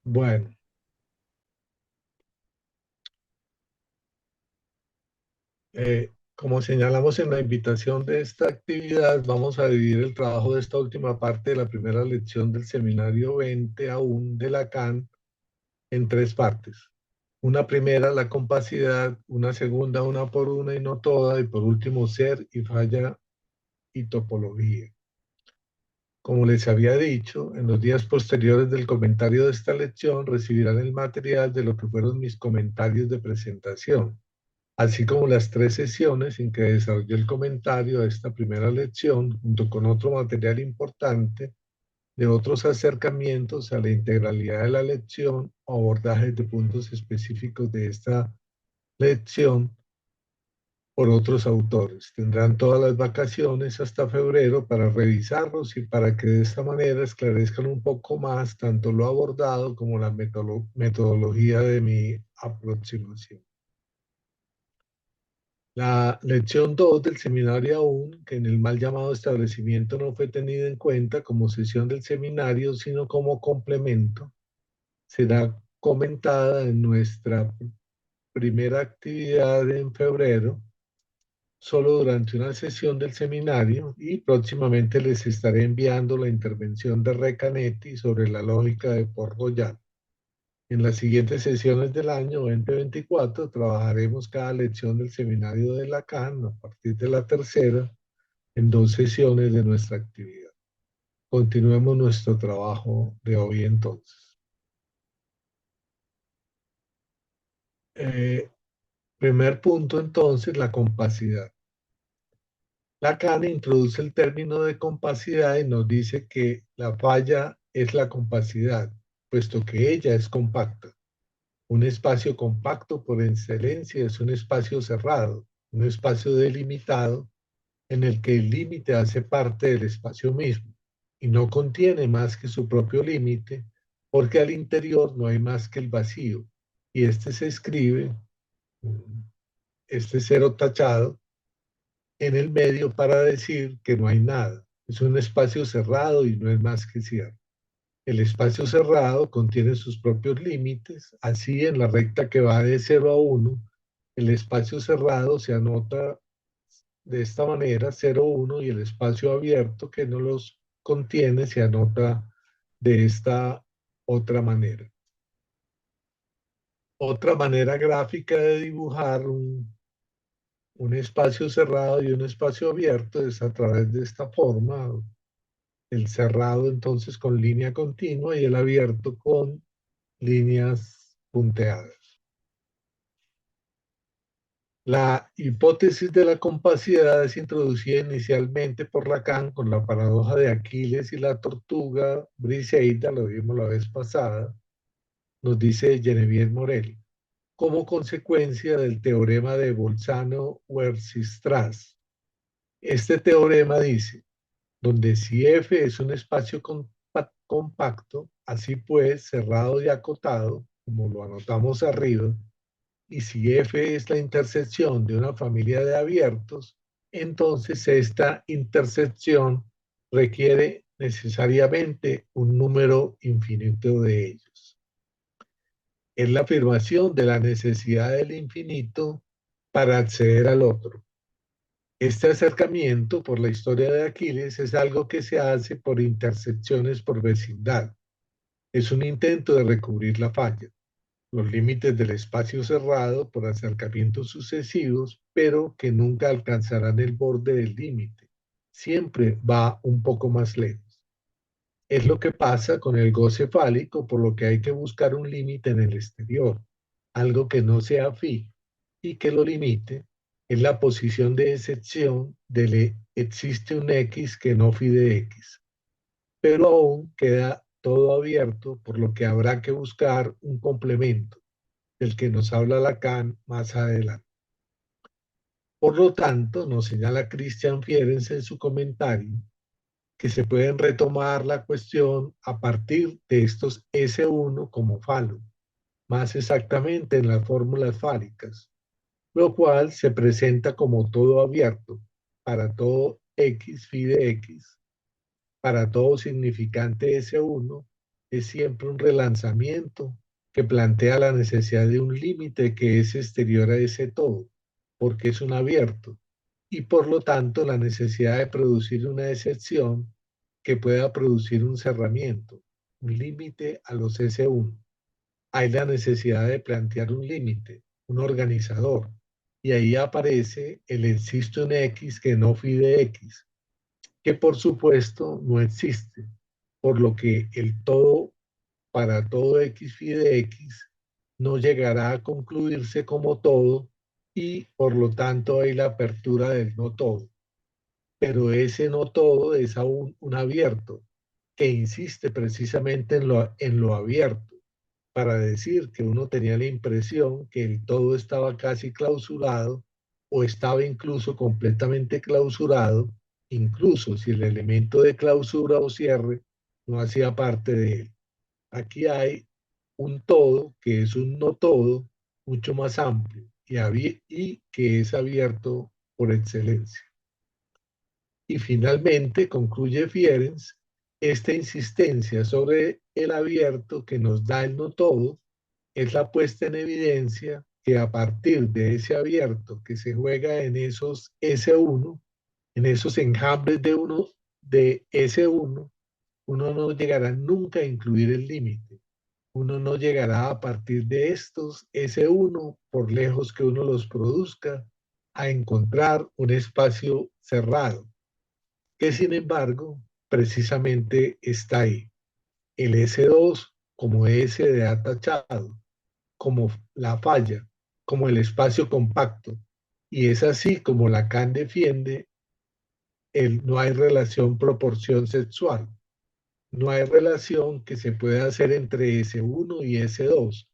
Bueno, como señalamos en la invitación de esta actividad, vamos a dividir el trabajo de esta última parte de la primera lección del seminario 20 aún de Lacan en tres partes. Una primera, la compacidad; una segunda, una por una y no toda; y por último, ser y falla y topología. Como les había dicho, en los días posteriores del comentario de esta lección recibirán el material de lo que fueron mis comentarios de presentación, así como las tres sesiones en que desarrollé el comentario de esta primera lección, junto con otro material importante de otros acercamientos a la integralidad de la lección o abordajes de puntos específicos de esta lección por otros autores. Tendrán todas las vacaciones hasta febrero para revisarlos y para que de esta manera esclarezcan un poco más tanto lo abordado como la metodología de mi aproximación. La lección 2 del seminario aún, que en el mal llamado establecimiento no fue tenida en cuenta como sesión del seminario, sino como complemento, será comentada en nuestra primera actividad en febrero, solo durante una sesión del seminario, y próximamente les estaré enviando la intervención de Recanetti sobre la lógica de Port-Royal. En las siguientes sesiones del año 2024 trabajaremos cada lección del seminario de Lacan a partir de la tercera en dos sesiones de nuestra actividad. Continuemos nuestro trabajo de hoy entonces. Eh, Primer punto entonces, la compacidad. Lacan introduce el término de compacidad y nos dice que la falla es la compacidad, puesto que ella es compacta. Un espacio compacto por excelencia es un espacio cerrado, un espacio delimitado en el que el límite hace parte del espacio mismo y no contiene más que su propio límite, porque al interior no hay más que el vacío, y este se escribe, este cero tachado, en el medio para decir que no hay nada. Es un espacio cerrado y no es más que cierto. El espacio cerrado contiene sus propios límites, así en la recta que va de 0 a 1, el espacio cerrado se anota de esta manera, 0, 1, y el espacio abierto que no los contiene se anota de esta otra manera. Otra manera gráfica de dibujar un espacio cerrado y un espacio abierto es a través de esta forma, el cerrado entonces con línea continua y el abierto con líneas punteadas. La hipótesis de la compacidad es introducida inicialmente por Lacan con la paradoja de Aquiles y la tortuga Briseida, lo vimos la vez pasada, nos dice Geneviève Morel, como consecuencia del teorema de Bolzano-Weierstrass. Este teorema dice, donde si F es un espacio compacto, así pues cerrado y acotado, como lo anotamos arriba, y si F es la intersección de una familia de abiertos, entonces esta intersección requiere necesariamente un número infinito de ellos. Es la afirmación de la necesidad del infinito para acceder al otro. Este acercamiento por la historia de Aquiles es algo que se hace por intersecciones por vecindad. Es un intento de recubrir la falla, los límites del espacio cerrado por acercamientos sucesivos, pero que nunca alcanzarán el borde del límite. Siempre va un poco más lejos. Es lo que pasa con el goce fálico, por lo que hay que buscar un límite en el exterior, algo que no sea fijo y que lo limite. Es la posición de excepción de existe un X que no phi de X, pero aún queda todo abierto, por lo que habrá que buscar un complemento del que nos habla Lacan más adelante. Por lo tanto, nos señala Christian Fierens en su comentario que se pueden retomar la cuestión a partir de estos S1 como falo, más exactamente en las fórmulas fálicas, lo cual se presenta como todo abierto para todo X phi de X, para todo significante S1, es siempre un relanzamiento que plantea la necesidad de un límite que es exterior a ese todo, porque es un abierto, y por lo tanto la necesidad de producir una excepción que pueda producir un cerramiento, un límite a los S1. Hay la necesidad de plantear un límite, un organizador, y ahí aparece el existo en X que no phi de X, que por supuesto no existe, por lo que el todo para todo X phi de X no llegará a concluirse como todo y por lo tanto hay la apertura del no todo. Pero ese no todo es aún un abierto que insiste precisamente en lo abierto para decir que uno tenía la impresión que el todo estaba casi clausurado o estaba incluso completamente clausurado, incluso si el elemento de clausura o cierre no hacía parte de él. Aquí hay un todo que es un no todo mucho más amplio y que es abierto por excelencia. Y finalmente, concluye Fierens, esta insistencia sobre el abierto que nos da el no todo es la puesta en evidencia que a partir de ese abierto que se juega en esos S1, en esos enjambres de S1, uno no llegará nunca a incluir el límite. Uno no llegará a partir de estos S1, por lejos que uno los produzca, a encontrar un espacio cerrado, que sin embargo precisamente está ahí. El S2 como S de atachado, como la falla, como el espacio compacto. Y es así como Lacan defiende el no hay relación proporción sexual. No hay relación que se pueda hacer entre S1 y S2.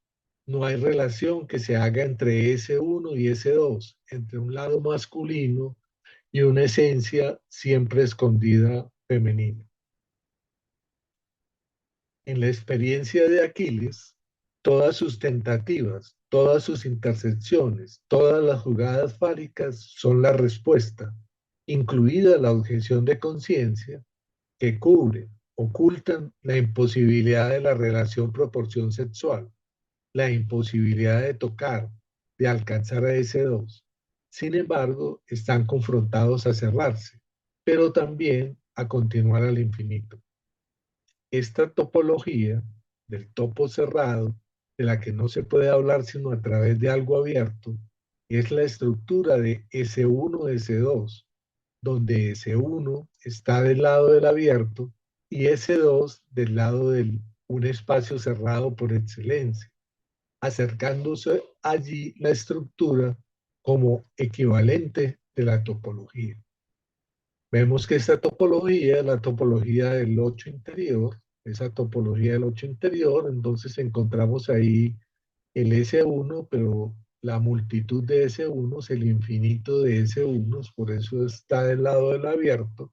No hay relación que se haga entre S1 y S2, entre un lado masculino y una esencia siempre escondida femenina. En la experiencia de Aquiles, todas sus tentativas, todas sus intersecciones, todas las jugadas fálicas son la respuesta, incluida la objeción de conciencia, que cubren, ocultan la imposibilidad de la relación proporción sexual, la imposibilidad de tocar, de alcanzar a ese dos. Sin embargo, están confrontados a cerrarse, pero también a continuar al infinito. Esta topología del topo cerrado, de la que no se puede hablar sino a través de algo abierto, es la estructura de S1, S2, donde S1 está del lado del abierto y S2 del lado de un espacio cerrado por excelencia, acercándose allí la estructura como equivalente de la topología. Vemos que esta topología es la topología del 8 interior, esa topología del 8 interior, entonces encontramos ahí el S1, pero la multitud de S1 es el infinito de S1, por eso está del lado del abierto,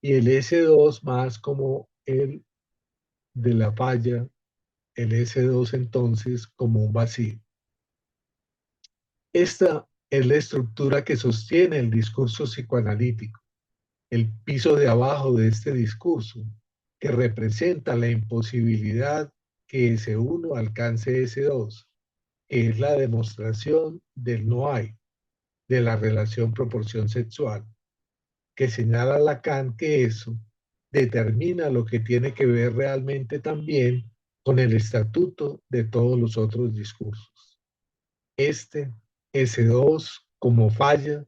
y el S2 más como el de la falla, el S2 entonces como un vacío. Esta es la estructura que sostiene el discurso psicoanalítico, el piso de abajo de este discurso, que representa la imposibilidad que S1 alcance S2, que es la demostración del no hay, de la relación proporción sexual, que señala Lacan que eso determina lo que tiene que ver realmente también con el estatuto de todos los otros discursos. Este, S2 como falla,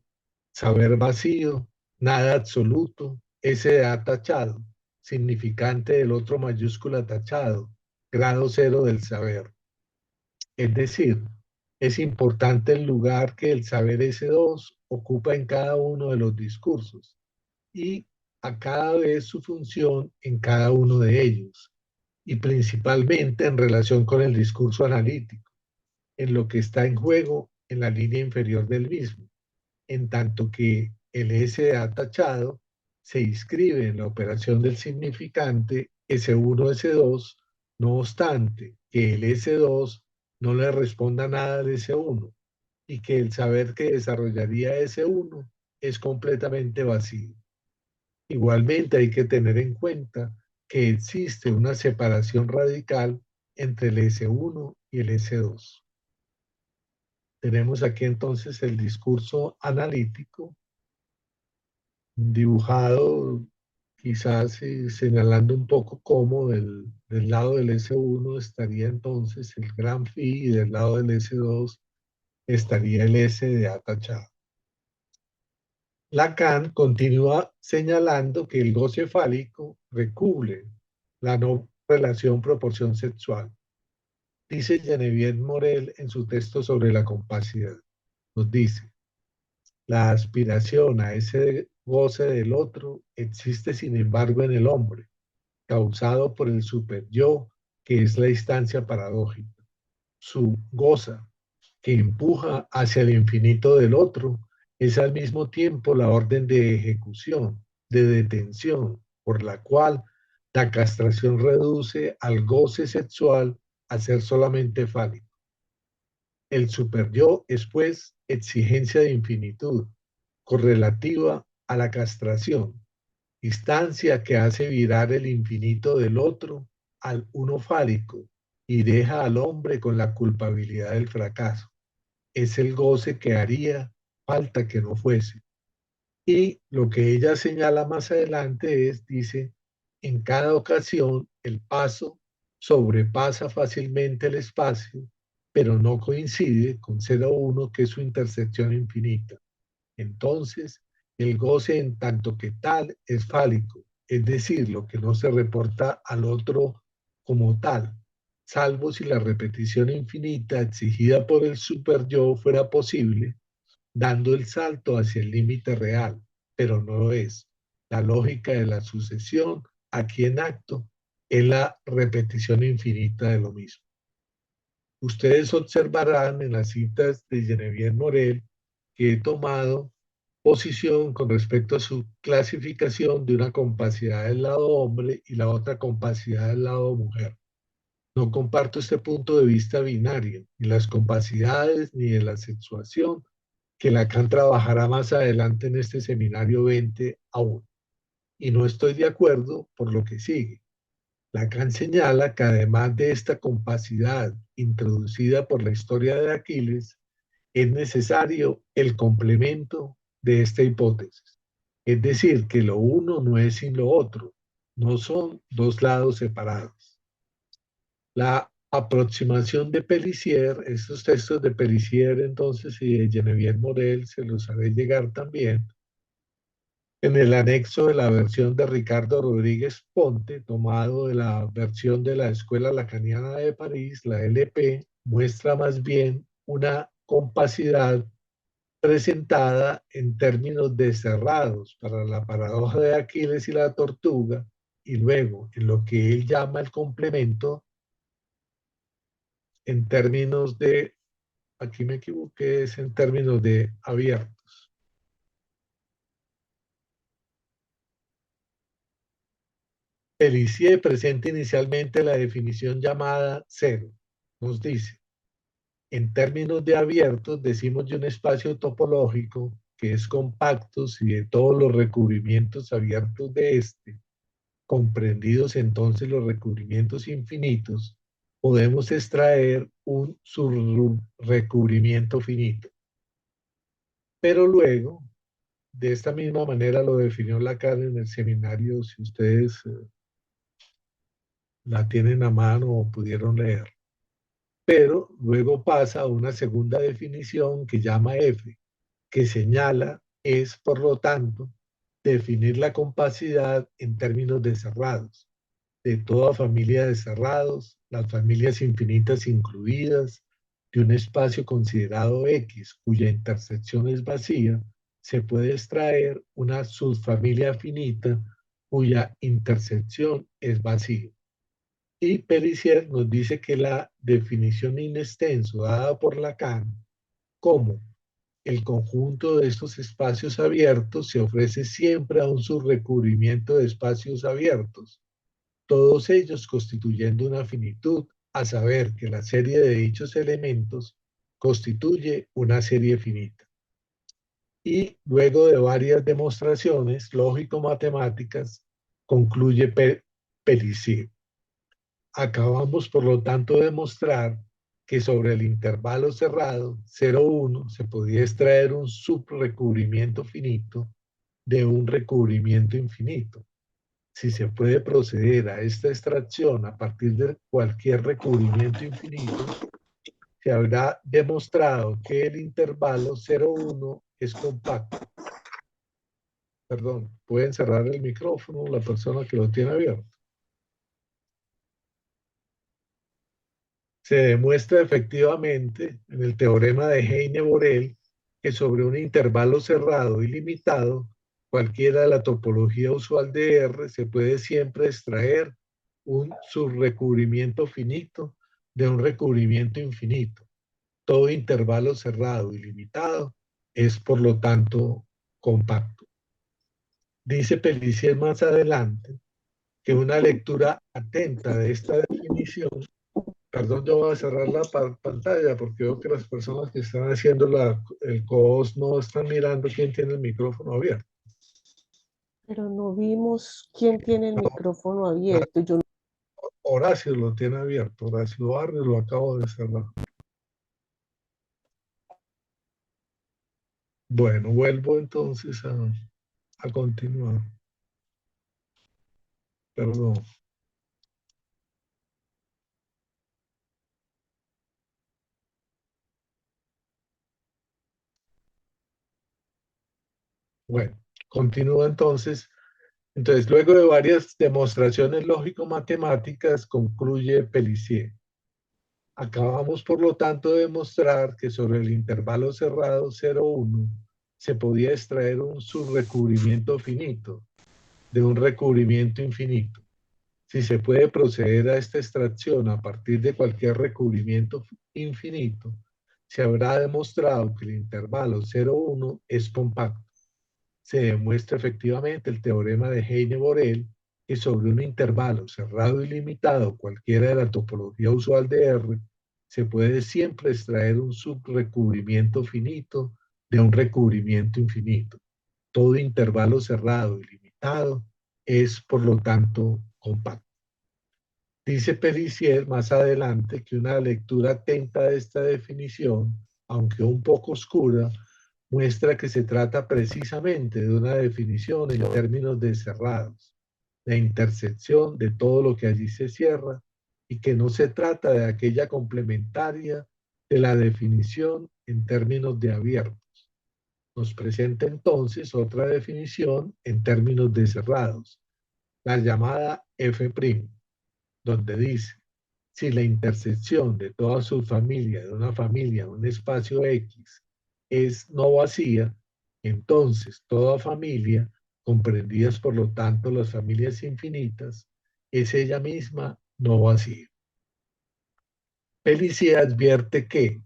saber vacío, nada absoluto, S tachado, significante del otro mayúscula tachado, grado cero del saber. Es decir, es importante el lugar que el saber S2 ocupa en cada uno de los discursos y a cada vez su función en cada uno de ellos, y principalmente en relación con el discurso analítico, en lo que está en juego en la línea inferior del mismo, en tanto que el SA tachado se inscribe en la operación del significante S1, S2, no obstante que el S2 no le responda nada al S1 y que el saber que desarrollaría S1 es completamente vacío. Igualmente hay que tener en cuenta que existe una separación radical entre el S1 y el S2. Tenemos aquí entonces el discurso analítico dibujado quizás señalando un poco cómo del lado del S1 estaría entonces el gran phi y del lado del S2 estaría el S de A tachado. Lacan continúa señalando que el goce fálico recubre la no relación proporción sexual. Dice Geneviève Morel en su texto sobre la compacidad. Nos dice, la aspiración a ese goce del otro existe sin embargo en el hombre, causado por el superyo, que es la instancia paradójica. Su goza, que empuja hacia el infinito del otro, es al mismo tiempo la orden de ejecución, de detención, por la cual la castración reduce al goce sexual a ser solamente fálico. El superyo es, pues, exigencia de infinitud, correlativa a la castración, instancia que hace virar el infinito del otro al uno fálico y deja al hombre con la culpabilidad del fracaso. Es el goce que haría falta que no fuese. Y lo que ella señala más adelante es, dice, en cada ocasión el paso sobrepasa fácilmente el espacio, pero no coincide con 0,1 que es su intersección infinita. Entonces, el goce en tanto que tal es fálico, es decir, lo que no se reporta al otro como tal, salvo si la repetición infinita exigida por el superyo fuera posible, dando el salto hacia el límite real, pero no lo es. La lógica de la sucesión, aquí en acto, es la repetición infinita de lo mismo. Ustedes observarán en las citas de Geneviève Morel que he tomado posición con respecto a su clasificación de una compacidad del lado hombre y la otra compacidad del lado mujer. No comparto este punto de vista binario, ni las compacidades ni de la sexuación, que Lacan trabajará más adelante en este seminario 20 aún. Y no estoy de acuerdo por lo que sigue. Lacan señala que además de esta compacidad introducida por la historia de Aquiles, es necesario el complemento de esta hipótesis. Es decir, que lo uno no es sin lo otro, no son dos lados separados. La aproximación de Pelissier, estos textos de Pelissier entonces y de Geneviève Morel se los haré llegar también en el anexo de la versión de Ricardo Rodríguez Ponte, tomado de la versión de la Escuela Lacaniana de París, la LP, muestra más bien una compacidad presentada en términos de cerrados para la paradoja de Aquiles y la tortuga, y luego en lo que él llama el complemento en términos de, aquí me equivoqué, es en términos de abiertos. Pelissier presenta inicialmente la definición llamada cero. Nos dice, en términos de abiertos, decimos de un espacio topológico que es compacto si de todos los recubrimientos abiertos de este, comprendidos entonces los recubrimientos infinitos, podemos extraer un subrecubrimiento finito. Pero luego, de esta misma manera lo definió Lacan en el seminario, si ustedes la tienen a mano o pudieron leer. Pero luego pasa a una segunda definición que llama F, que señala es, por lo tanto, definir la compacidad en términos de cerrados, de toda familia de cerrados, las familias infinitas incluidas, de un espacio considerado X, cuya intersección es vacía, se puede extraer una subfamilia finita cuya intersección es vacía. Y Pelissier nos dice que la definición in extenso dada por Lacan como el conjunto de estos espacios abiertos se ofrece siempre a un subrecubrimiento de espacios abiertos, todos ellos constituyendo una finitud, a saber que la serie de dichos elementos constituye una serie finita. Y luego de varias demostraciones lógico-matemáticas, concluye Pellicier. Acabamos, por lo tanto, de demostrar que sobre el intervalo cerrado 0,1 se podía extraer un subrecubrimiento finito de un recubrimiento infinito. Si se puede proceder a esta extracción a partir de cualquier recubrimiento infinito, se habrá demostrado que el intervalo 0,1 es compacto. Perdón, pueden cerrar el micrófono la persona que lo tiene abierto. Se demuestra efectivamente en el teorema de Heine-Borel que sobre un intervalo cerrado y limitado, cualquiera de la topología usual de R se puede siempre extraer un subrecubrimiento finito de un recubrimiento infinito. Todo intervalo cerrado y limitado es, por lo tanto, compacto. Dice Pellicier más adelante que una lectura atenta de esta definición. Perdón, yo voy a cerrar la pantalla porque veo que las personas que están haciendo el co-host no están mirando quién tiene el micrófono abierto. Pero no vimos quién tiene el micrófono abierto. Horacio lo tiene abierto, Horacio Barrio lo acabo de cerrar. Bueno, vuelvo entonces a continuar. Perdón. Bueno, continúo entonces. Entonces, luego de varias demostraciones lógico-matemáticas, concluye Pellicier. Acabamos, por lo tanto, de demostrar que sobre el intervalo cerrado 0,1 se podía extraer un subrecubrimiento finito de un recubrimiento infinito. Si se puede proceder a esta extracción a partir de cualquier recubrimiento infinito, se habrá demostrado que el intervalo 0,1 es compacto. Se demuestra efectivamente el teorema de Heine-Borel que sobre un intervalo cerrado y limitado, cualquiera de la topología usual de R, se puede siempre extraer un subrecubrimiento finito de un recubrimiento infinito. Todo intervalo cerrado y limitado es, por lo tanto, compacto. Dice Pellicier más adelante que una lectura atenta de esta definición, aunque un poco oscura, muestra que se trata precisamente de una definición en términos de cerrados, de intersección de todo lo que allí se cierra, y que no se trata de aquella complementaria de la definición en términos de abiertos. Nos presenta entonces otra definición en términos de cerrados, la llamada F', donde dice, si la intersección de toda subfamilia de una familia en un espacio X es no vacía, entonces toda familia, comprendidas por lo tanto las familias infinitas, es ella misma no vacía. Pellicier advierte que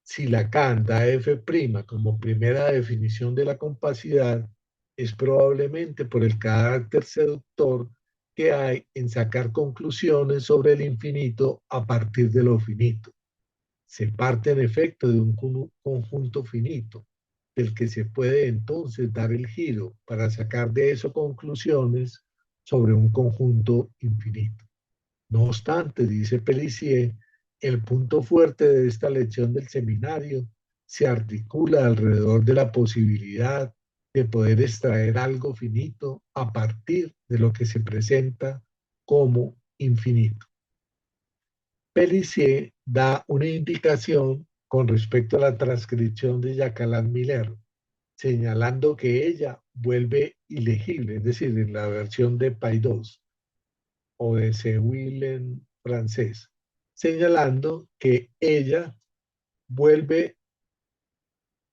si Lacan da F' como primera definición de la compacidad, es probablemente por el carácter seductor que hay en sacar conclusiones sobre el infinito a partir de lo finito. Se parte en efecto de un conjunto finito, del que se puede entonces dar el giro para sacar de eso conclusiones sobre un conjunto infinito. No obstante, dice Pellicier, el punto fuerte de esta lección del seminario se articula alrededor de la posibilidad de poder extraer algo finito a partir de lo que se presenta como infinito. Pellicier da una indicación con respecto a la transcripción de Jacqueline Miller, señalando que ella vuelve ilegible, es decir, en la versión de Paidós o de Sewil en francés, señalando que ella vuelve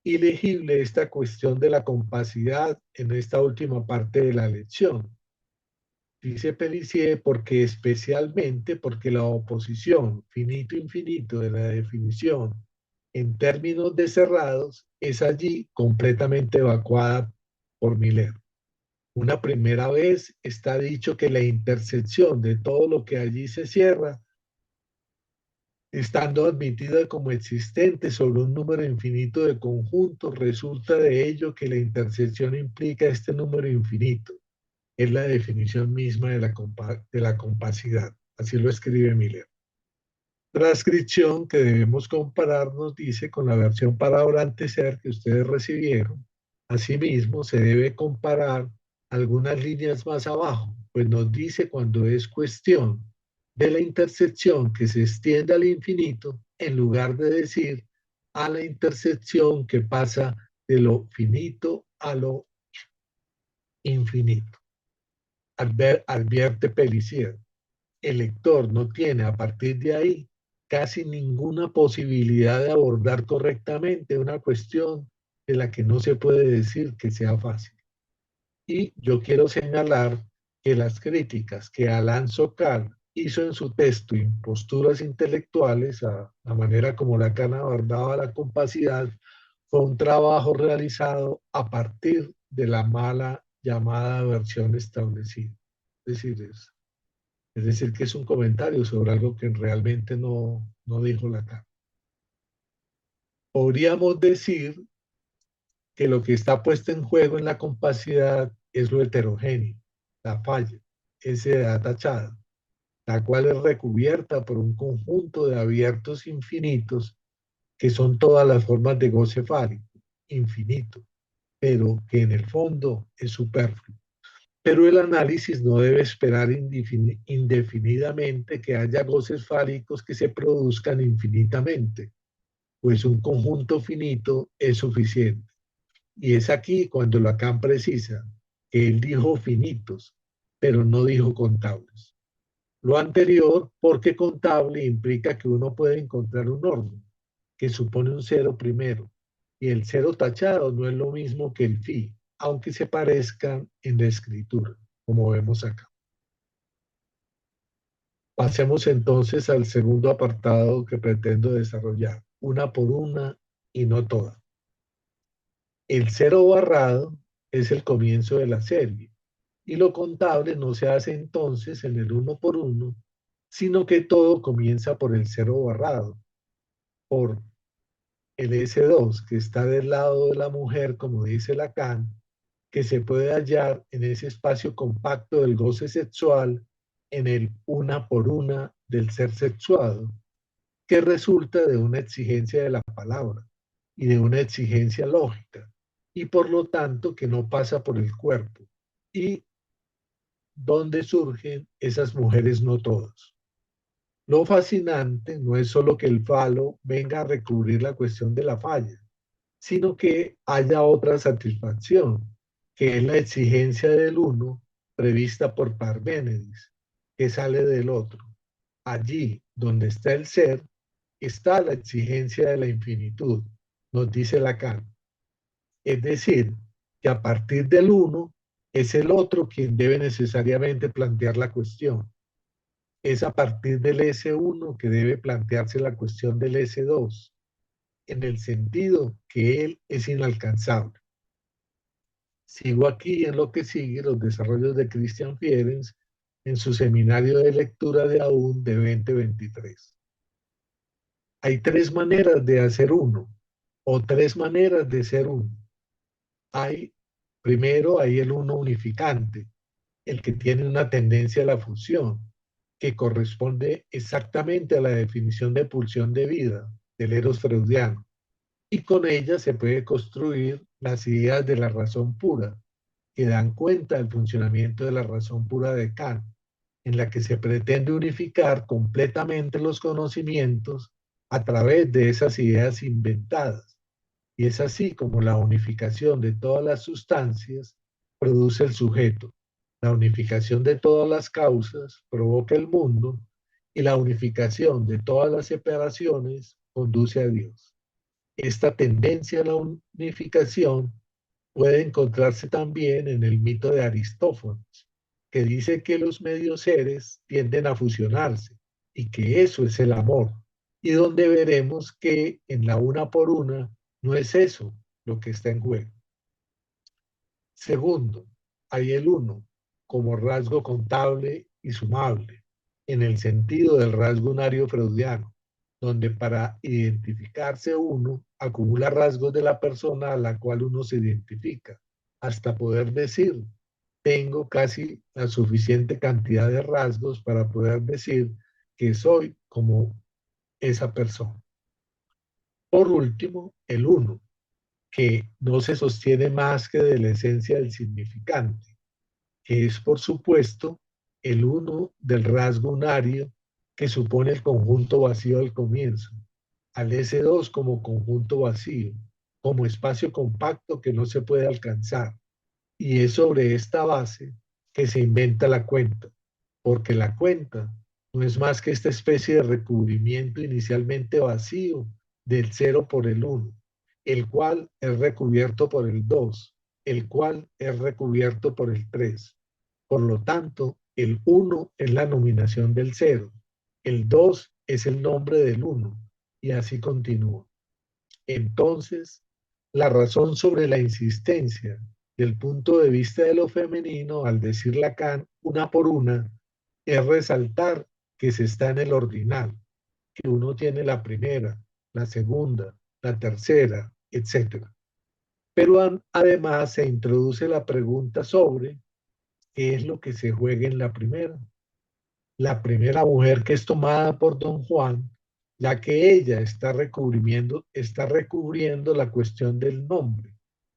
ilegible esta cuestión de la compacidad en esta última parte de la lección. Dice Pellicier especialmente porque la oposición finito-infinito de la definición en términos de cerrados es allí completamente evacuada por Miller. Una primera vez está dicho que la intersección de todo lo que allí se cierra, estando admitida como existente sobre un número infinito de conjuntos, resulta de ello que la intersección implica este número infinito. es la definición misma de la compacidad. Así lo escribe Miller. Transcripción que debemos comparar, nos dice, con la versión para orante ser que ustedes recibieron. Asimismo, se debe comparar algunas líneas más abajo, pues nos dice cuando es cuestión de la intersección que se extiende al infinito, en lugar de decir a la intersección que pasa de lo finito a lo infinito. Advierte Pellicer. El lector no tiene a partir de ahí casi ninguna posibilidad de abordar correctamente una cuestión de la que no se puede decir que sea fácil. Y yo quiero señalar que las críticas que Alain Sokal hizo en su texto Imposturas intelectuales, a la manera como Lacan abordaba la compacidad, fue un trabajo realizado a partir de la mala llamada versión establecida. Es decir, que es un comentario sobre algo que realmente no dijo Lacan. Podríamos decir que lo que está puesto en juego en la compacidad es lo heterogéneo, la falla, esa edad tachada, la cual es recubierta por un conjunto de abiertos infinitos que son todas las formas de goce fálico, infinito, pero que en el fondo es superfluo. Pero el análisis no debe esperar indefinidamente que haya goces fálicos que se produzcan infinitamente, pues un conjunto finito es suficiente. Y es aquí cuando Lacan precisa que él dijo finitos, pero no dijo contables. Lo anterior, porque contable implica que uno puede encontrar un orden, que supone un cero primero, y el cero tachado no es lo mismo que el phi, aunque se parezcan en la escritura, como vemos acá. Pasemos entonces al segundo apartado que pretendo desarrollar, una por una y no toda. El cero barrado es el comienzo de la serie y lo contable no se hace entonces en el uno por uno, sino que todo comienza por el cero barrado, por el S2 que está del lado de la mujer, como dice Lacan, que se puede hallar en ese espacio compacto del goce sexual en el una por una del ser sexuado, que resulta de una exigencia de la palabra y de una exigencia lógica, y por lo tanto que no pasa por el cuerpo, y donde surgen esas mujeres no todas. Lo fascinante no es solo que el falo venga a recubrir la cuestión de la falla, sino que haya otra satisfacción, que es la exigencia del uno prevista por Parménides, que sale del otro. Allí donde está el ser, está la exigencia de la infinitud, nos dice Lacan. Es decir, que a partir del uno es el otro quien debe necesariamente plantear la cuestión. Es a partir del S1 que debe plantearse la cuestión del S2, en el sentido que él es inalcanzable. Sigo aquí en lo que sigue los desarrollos de Christian Fierens en su seminario de lectura de Aún de 2023. Hay tres maneras de hacer uno, o tres maneras de ser uno. Primero, hay el uno unificante, el que tiene una tendencia a la fusión, que corresponde exactamente a la definición de pulsión de vida del eros freudiano. Y con ella se puede construir las ideas de la razón pura, que dan cuenta del funcionamiento de la razón pura de Kant, en la que se pretende unificar completamente los conocimientos a través de esas ideas inventadas. Y es así como la unificación de todas las sustancias produce el sujeto. La unificación de todas las causas provoca el mundo y la unificación de todas las separaciones conduce a Dios. Esta tendencia a la unificación puede encontrarse también en el mito de Aristófanes, que dice que los medios seres tienden a fusionarse y que eso es el amor, y donde veremos que en la una por una no es eso lo que está en juego. Segundo, hay el uno como rasgo contable y sumable, en el sentido del rasgo unario freudiano, donde para identificarse uno acumula rasgos de la persona a la cual uno se identifica, hasta poder decir, tengo casi la suficiente cantidad de rasgos para poder decir que soy como esa persona. Por último, el uno, que no se sostiene más que de la esencia del significante, que es, por supuesto, el uno del rasgo unario que supone el conjunto vacío al comienzo, al S2 como conjunto vacío, como espacio compacto que no se puede alcanzar. Y es sobre esta base que se inventa la cuenta, porque la cuenta no es más que esta especie de recubrimiento inicialmente vacío del cero por el uno, el cual es recubierto por el 2, el cual es recubierto por el 3. Por lo tanto, el uno es la nominación del cero, el 2 es el nombre del uno, y así continúa. Entonces, la razón sobre la insistencia del punto de vista de lo femenino, al decir Lacan una por una, es resaltar que se está en el ordinal, que uno tiene la primera, la segunda, la tercera, etcétera. Pero además se introduce la pregunta sobre qué es lo que se juega en la primera. La primera mujer que es tomada por don Juan, la que ella está recubriendo la cuestión del nombre.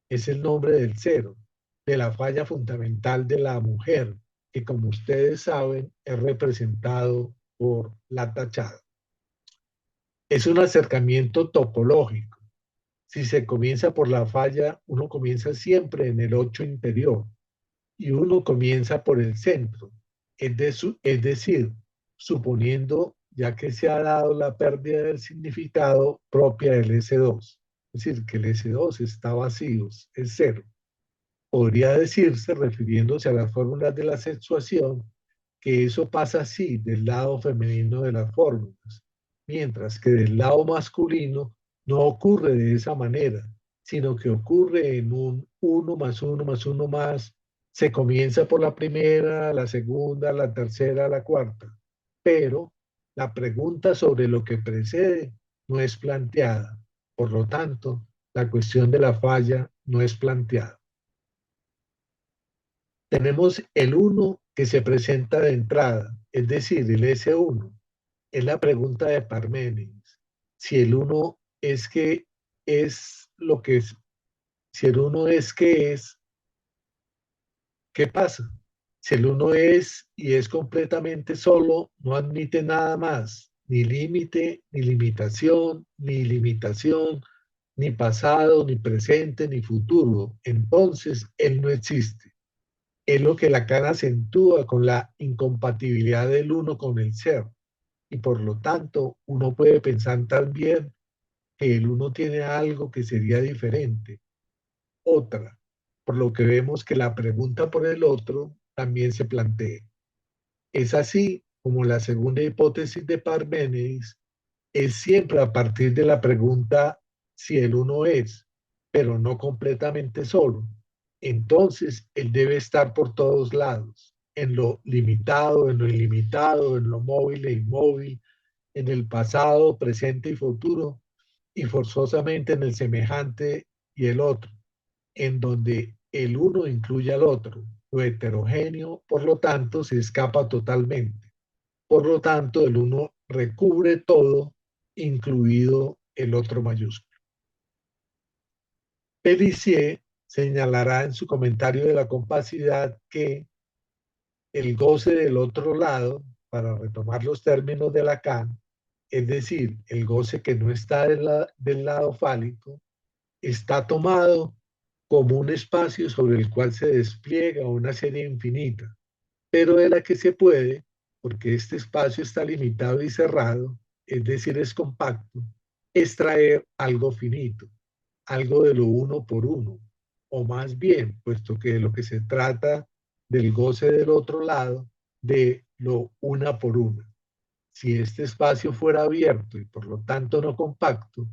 Es el nombre del cero, de la falla fundamental de la mujer, que como ustedes saben es representado por la tachada. Es un acercamiento topológico. Si se comienza por la falla, uno comienza siempre en el 8 interior y uno comienza por el centro, es decir, suponiendo ya que se ha dado la pérdida del significado propia del S2, es decir, que el S2 está vacío, es cero. Podría decirse, refiriéndose a las fórmulas de la sexuación, que eso pasa así del lado femenino de las fórmulas, mientras que del lado masculino no ocurre de esa manera, sino que ocurre en un uno más uno más uno más. Se comienza por la primera, la segunda, la tercera, la cuarta, pero la pregunta sobre lo que precede no es planteada. Por lo tanto, la cuestión de la falla no es planteada. Tenemos el uno que se presenta de entrada, es decir, el S1. Es la pregunta de Parménides. Si el uno es que es lo que es, si el uno es que es, ¿qué pasa? Si el uno es y es completamente solo, no admite nada más, ni límite, ni limitación, ni pasado, ni presente, ni futuro. Entonces, él no existe. Es lo que Lacan acentúa con la incompatibilidad del uno con el ser. Y por lo tanto, uno puede pensar también que el uno tiene algo que sería diferente, otra, por lo que vemos que la pregunta por el otro también se plantea. Es así como la segunda hipótesis de Parménides es siempre a partir de la pregunta si el uno es, pero no completamente solo. Entonces, él debe estar por todos lados, en lo limitado, en lo ilimitado, en lo móvil e inmóvil, en el pasado, presente y futuro, y forzosamente en el semejante y el otro, en donde el uno incluye al otro. Lo heterogéneo, por lo tanto, se escapa totalmente. Por lo tanto, el uno recubre todo, incluido el otro mayúsculo. Pellicier señalará en su comentario de la compacidad que el goce del otro lado, para retomar los términos de Lacan, es decir, el goce que no está del lado fálico, está tomado como un espacio sobre el cual se despliega una serie infinita, pero de la que se puede, porque este espacio está limitado y cerrado, es decir, es compacto, extraer algo finito, algo de lo uno por uno, o más bien, puesto que de lo que se trata del goce del otro lado, de lo una por una. Si este espacio fuera abierto y por lo tanto no compacto,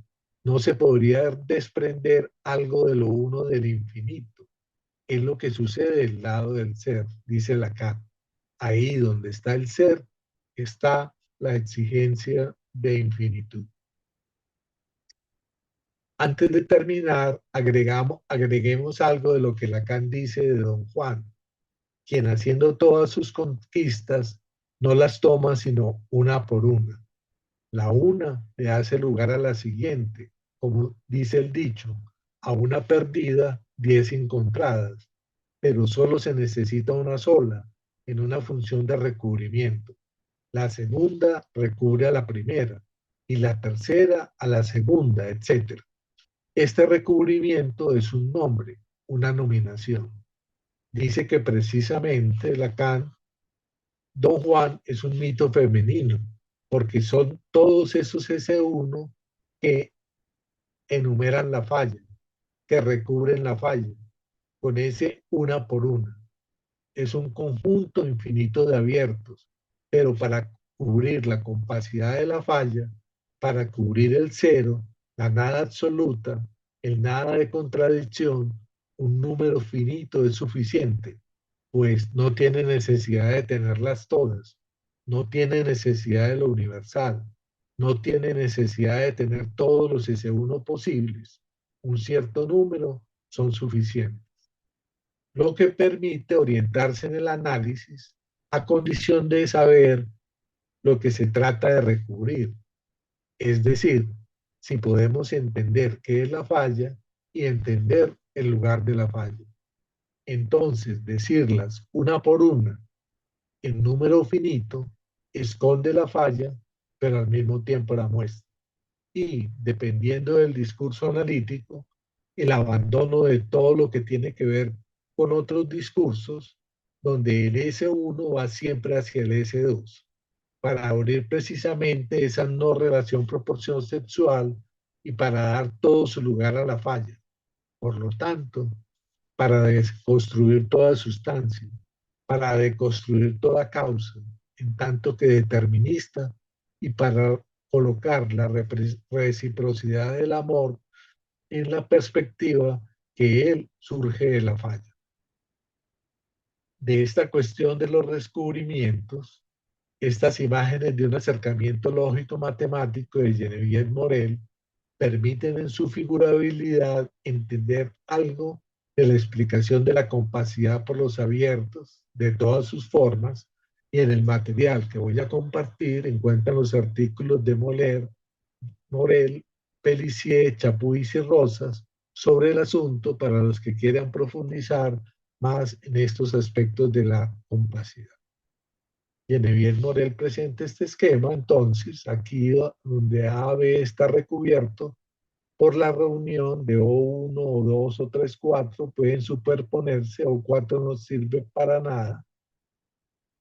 no se podría desprender algo de lo uno del infinito. Es lo que sucede del lado del ser, dice Lacan. Ahí donde está el ser, está la exigencia de infinitud. Antes de terminar, agreguemos algo de lo que Lacan dice de Don Juan. quien haciendo todas sus conquistas no las toma sino una por una. La una le hace lugar a la siguiente, como dice el dicho, a una perdida, 10 encontradas, pero solo se necesita una sola en una función de recubrimiento. La segunda recubre a la primera y la tercera a la segunda, etcétera. Este recubrimiento es un nombre, una nominación. Dice que precisamente Lacan, Don Juan es un mito femenino, porque son todos esos S1 que enumeran la falla, que recubren la falla, con ese una por una. Es un conjunto infinito de abiertos, pero para cubrir la compacidad de la falla, para cubrir el cero, la nada absoluta, el nada de contradicción, un número finito es suficiente, pues no tiene necesidad de tenerlas todas, no tiene necesidad de lo universal, no tiene necesidad de tener todos los S1 posibles. Un cierto número son suficientes, lo que permite orientarse en el análisis a condición de saber lo que se trata de recubrir. Es decir, si podemos entender qué es la falla y entender el lugar de la falla. Entonces, decirlas una por una en número finito esconde la falla, pero al mismo tiempo la muestra. Y, dependiendo del discurso analítico, el abandono de todo lo que tiene que ver con otros discursos, donde el S1 va siempre hacia el S2, para abrir precisamente esa no relación proporción sexual y para dar todo su lugar a la falla. Por lo tanto, para desconstruir toda sustancia, para deconstruir toda causa, en tanto que determinista, y para colocar la reciprocidad del amor en la perspectiva que él surge de la falla. De esta cuestión de los descubrimientos, estas imágenes de un acercamiento lógico-matemático de Geneviève Morel permiten en su figurabilidad entender algo de la explicación de la compacidad por los abiertos, de todas sus formas, y en el material que voy a compartir encuentran los artículos de Morel, Pellicier, Chapuis y Rosas sobre el asunto para los que quieran profundizar más en estos aspectos de la compacidad. Geneviève Morel presenta este esquema, entonces, aquí donde AB está recubierto por la reunión de O1 o 2 o 3, 4 pueden superponerse, o 4 no sirve para nada,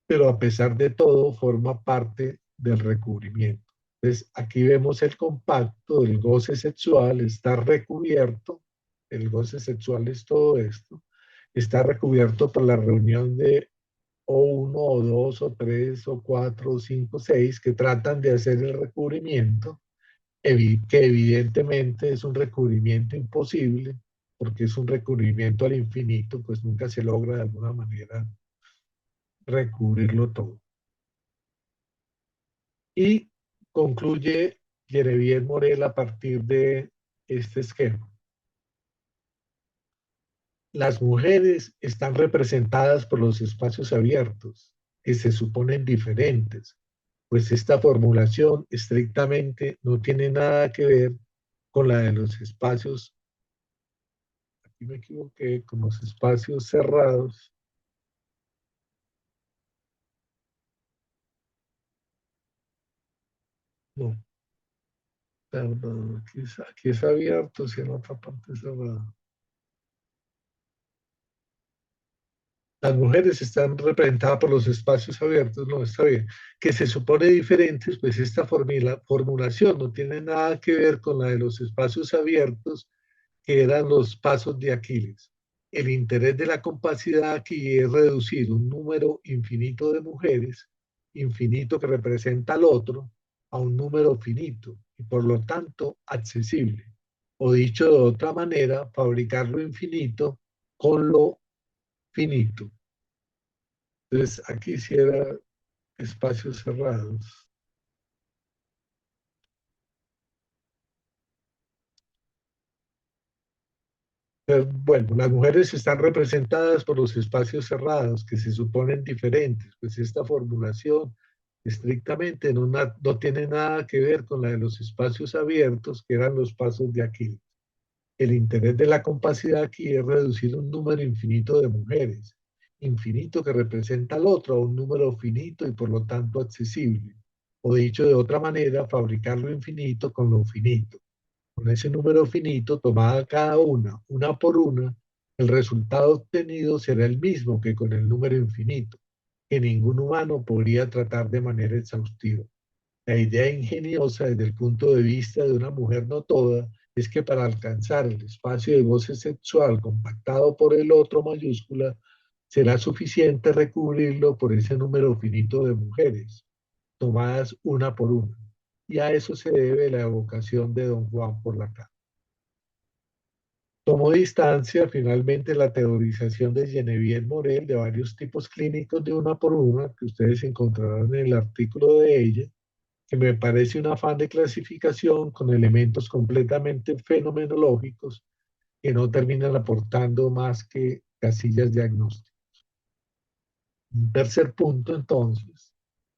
pero a pesar de todo forma parte del recubrimiento. Entonces aquí vemos el compacto del goce sexual, está recubierto, el goce sexual es todo esto, está recubierto por la reunión de O1 o 2 o 3 o 4 o 5 o 6 que tratan de hacer el recubrimiento, que evidentemente es un recubrimiento imposible, porque es un recubrimiento al infinito, pues nunca se logra de alguna manera recubrirlo todo. Y concluye Geneviève Morel a partir de este esquema. Las mujeres están representadas por los espacios abiertos, que se suponen diferentes, pues esta formulación estrictamente no tiene nada que ver con la de los espacios, aquí me equivoqué, con los espacios cerrados. No, perdón, aquí es abierto, si en otra parte es cerrado. Las mujeres están representadas por los espacios abiertos, no, está bien, que se supone diferentes, pues esta formulación no tiene nada que ver con la de los espacios abiertos, que eran los pasos de Aquiles. El interés de la compacidad aquí es reducir un número infinito de mujeres, infinito que representa al otro, a un número finito y por lo tanto accesible. O dicho de otra manera, fabricar lo infinito con lo finito. Entonces, aquí hiciera espacios cerrados. Bueno, las mujeres están representadas por los espacios cerrados, que se suponen diferentes, pues esta formulación estrictamente no tiene nada que ver con la de los espacios abiertos, que eran los pasos de Aquiles. El interés de la compacidad aquí es reducir un número infinito de mujeres, infinito que representa al otro a un número finito y por lo tanto accesible. O dicho de otra manera, fabricar lo infinito con lo finito. Con ese número finito, tomada cada una por una, el resultado obtenido será el mismo que con el número infinito, que ningún humano podría tratar de manera exhaustiva. La idea ingeniosa desde el punto de vista de una mujer no toda es que para alcanzar el espacio de goce sexual compactado por el otro mayúscula, será suficiente recubrirlo por ese número finito de mujeres, tomadas una por una. Y a eso se debe la evocación de don Juan por Lacan. Tomó distancia finalmente la teorización de Geneviève Morel de varios tipos clínicos de una por una, que ustedes encontrarán en el artículo de ella, que me parece un afán de clasificación con elementos completamente fenomenológicos que no terminan aportando más que casillas diagnósticas. Un tercer punto, entonces,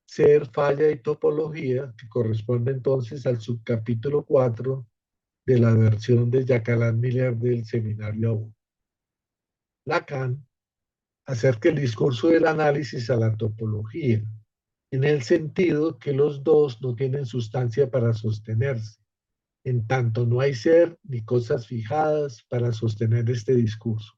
ser, falla y topología, que corresponde entonces al subcapítulo 4 de la versión de Jacqueline Miller del seminario 1. Lacan acerca el discurso del análisis a la topología, en el sentido que los dos no tienen sustancia para sostenerse. En tanto no hay ser ni cosas fijadas para sostener este discurso.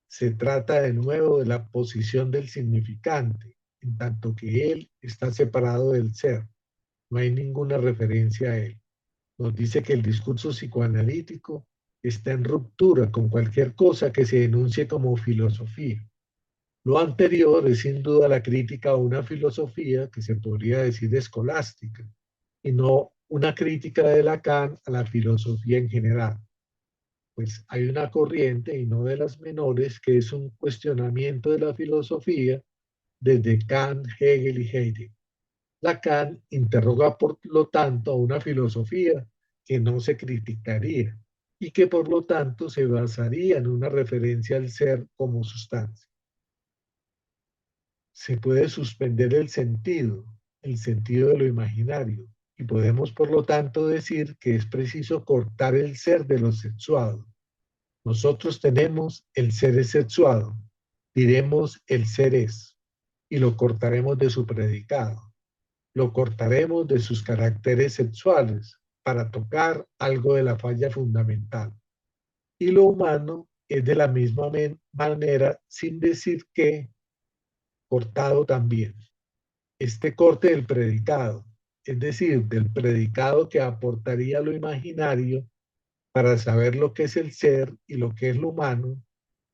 Se trata de nuevo de la posición del significante, en tanto que él está separado del ser. No hay ninguna referencia a él. Nos dice que el discurso psicoanalítico está en ruptura con cualquier cosa que se denuncie como filosofía. Lo anterior es sin duda la crítica a una filosofía que se podría decir escolástica, y no una crítica de Lacan a la filosofía en general. Pues hay una corriente, y no de las menores, que es un cuestionamiento de la filosofía desde Kant, Hegel y Heidegger. Lacan interroga, por lo tanto, a una filosofía que no se criticaría y que, por lo tanto, se basaría en una referencia al ser como sustancia. Se puede suspender el sentido de lo imaginario, y podemos, por lo tanto, decir que es preciso cortar el ser de lo sexuado. Nosotros tenemos el ser es sexuado, diremos el ser es, y lo cortaremos de su predicado. Lo cortaremos de sus caracteres sexuales para tocar algo de la falla fundamental. Y lo humano es de la misma manera, sin decir que, cortado también. Este corte del predicado, es decir, del predicado que aportaría lo imaginario para saber lo que es el ser y lo que es lo humano,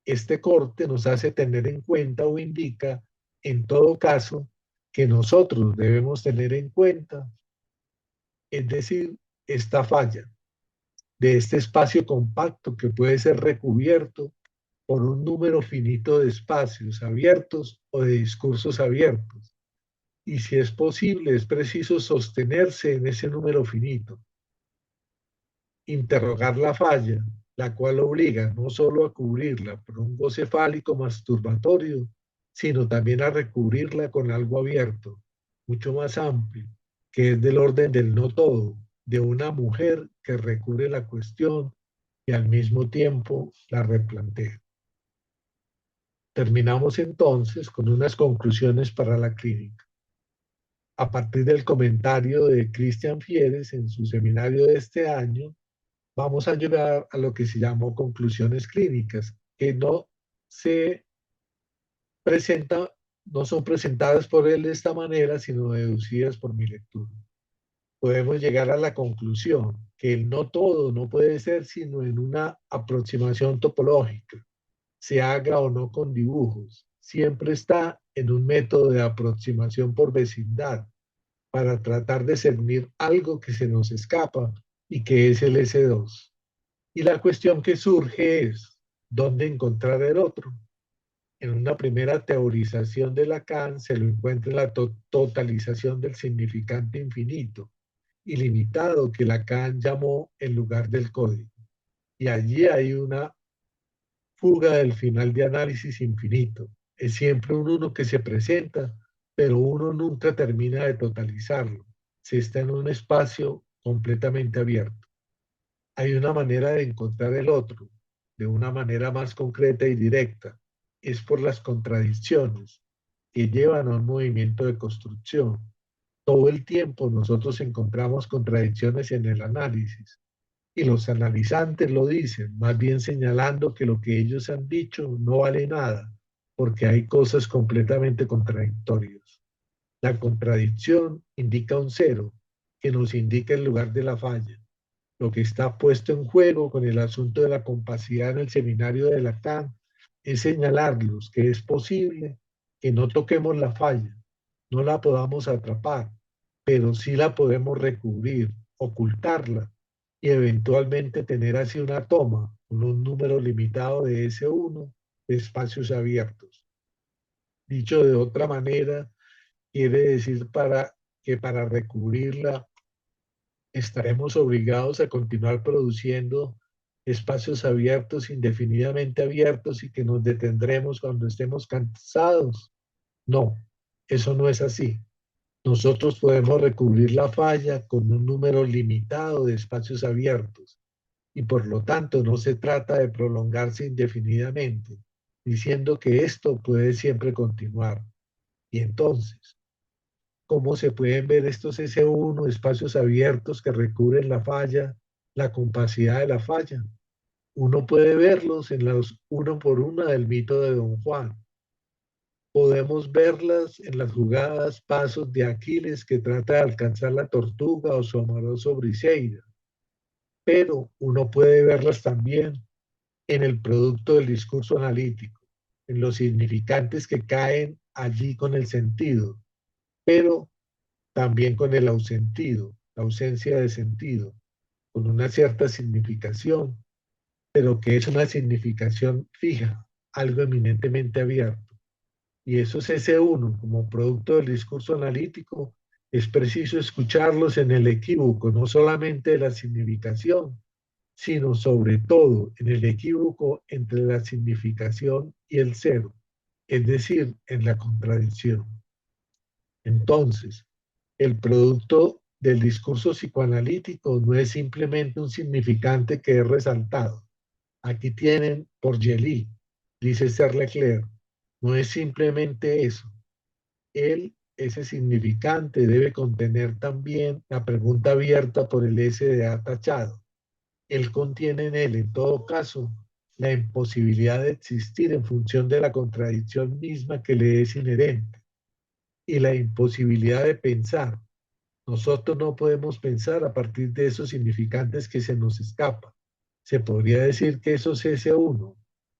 este corte nos hace tener en cuenta o indica, en todo caso, que nosotros debemos tener en cuenta, es decir, esta falla de este espacio compacto que puede ser recubierto por un número finito de espacios abiertos o de discursos abiertos. Y si es posible, es preciso sostenerse en ese número finito, interrogar la falla, la cual obliga no solo a cubrirla por un goce fálico masturbatorio, sino también a recubrirla con algo abierto, mucho más amplio, que es del orden del no todo, de una mujer que recubre la cuestión y al mismo tiempo la replantea. Terminamos entonces con unas conclusiones para la clínica. A partir del comentario de Cristian Fieres en su seminario de este año, vamos a llegar a lo que se llamó conclusiones clínicas, que no se presentan, no son presentadas por él de esta manera, sino deducidas por mi lectura. Podemos llegar a la conclusión que el no todo no puede ser sino en una aproximación topológica, se haga o no con dibujos, siempre está en un método de aproximación por vecindad, para tratar de cernir algo que se nos escapa y que es el S2. Y la cuestión que surge es, ¿dónde encontrar el otro? En una primera teorización de Lacan se lo encuentra en la totalización del significante infinito, ilimitado, que Lacan llamó el lugar del código. y allí hay una fuga del final de análisis infinito. Es siempre un uno que se presenta, pero uno nunca termina de totalizarlo. Se está en un espacio completamente abierto. Hay una manera de encontrar el otro, de una manera más concreta y directa. Es por las contradicciones que llevan a un movimiento de construcción. Todo el tiempo nosotros encontramos contradicciones en el análisis y los analizantes lo dicen, más bien señalando que lo que ellos han dicho no vale nada, porque hay cosas completamente contradictorias. La contradicción indica un cero, que nos indica el lugar de la falla. Lo que está puesto en juego con el asunto de la compacidad en el seminario de Lacan es señalarlos que es posible que no toquemos la falla, no la podamos atrapar, pero sí la podemos recubrir, ocultarla y eventualmente tener así una toma con un número limitado de S1 de espacios abiertos. Dicho de otra manera, quiere decir que para recubrirla estaremos obligados a continuar produciendo espacios abiertos, indefinidamente abiertos y que nos detendremos cuando estemos cansados. No, eso no es así. Nosotros podemos recubrir la falla con un número limitado de espacios abiertos y por lo tanto no se trata de prolongarse indefinidamente, diciendo que esto puede siempre continuar. Y entonces, ¿cómo se pueden ver estos S1, espacios abiertos que recubren la falla, la compacidad de la falla? Uno puede verlos en los uno por una del mito de Don Juan. Podemos verlas en las jugadas, pasos de Aquiles que trata de alcanzar la tortuga o su amoroso Briseida. Pero uno puede verlas también en el producto del discurso analítico, en los significantes que caen allí con el sentido, pero también con el ausentido, la ausencia de sentido, con una cierta significación, pero que es una significación fija, algo eminentemente abierto. Y eso es ese uno, como producto del discurso analítico, es preciso escucharlos en el equívoco, no solamente de la significación, sino sobre todo en el equívoco entre la significación y el cero, es decir, en la contradicción. Entonces, el producto del discurso psicoanalítico no es simplemente un significante que es resaltado. Aquí tienen por Gelí, dice Ser Leclerc, no es simplemente eso. Ese significante, debe contener también la pregunta abierta por el SDA tachado. Él contiene en él, en todo caso, la imposibilidad de existir en función de la contradicción misma que le es inherente y la imposibilidad de pensar. Nosotros no podemos pensar a partir de esos significantes que se nos escapan. Se podría decir que esos S1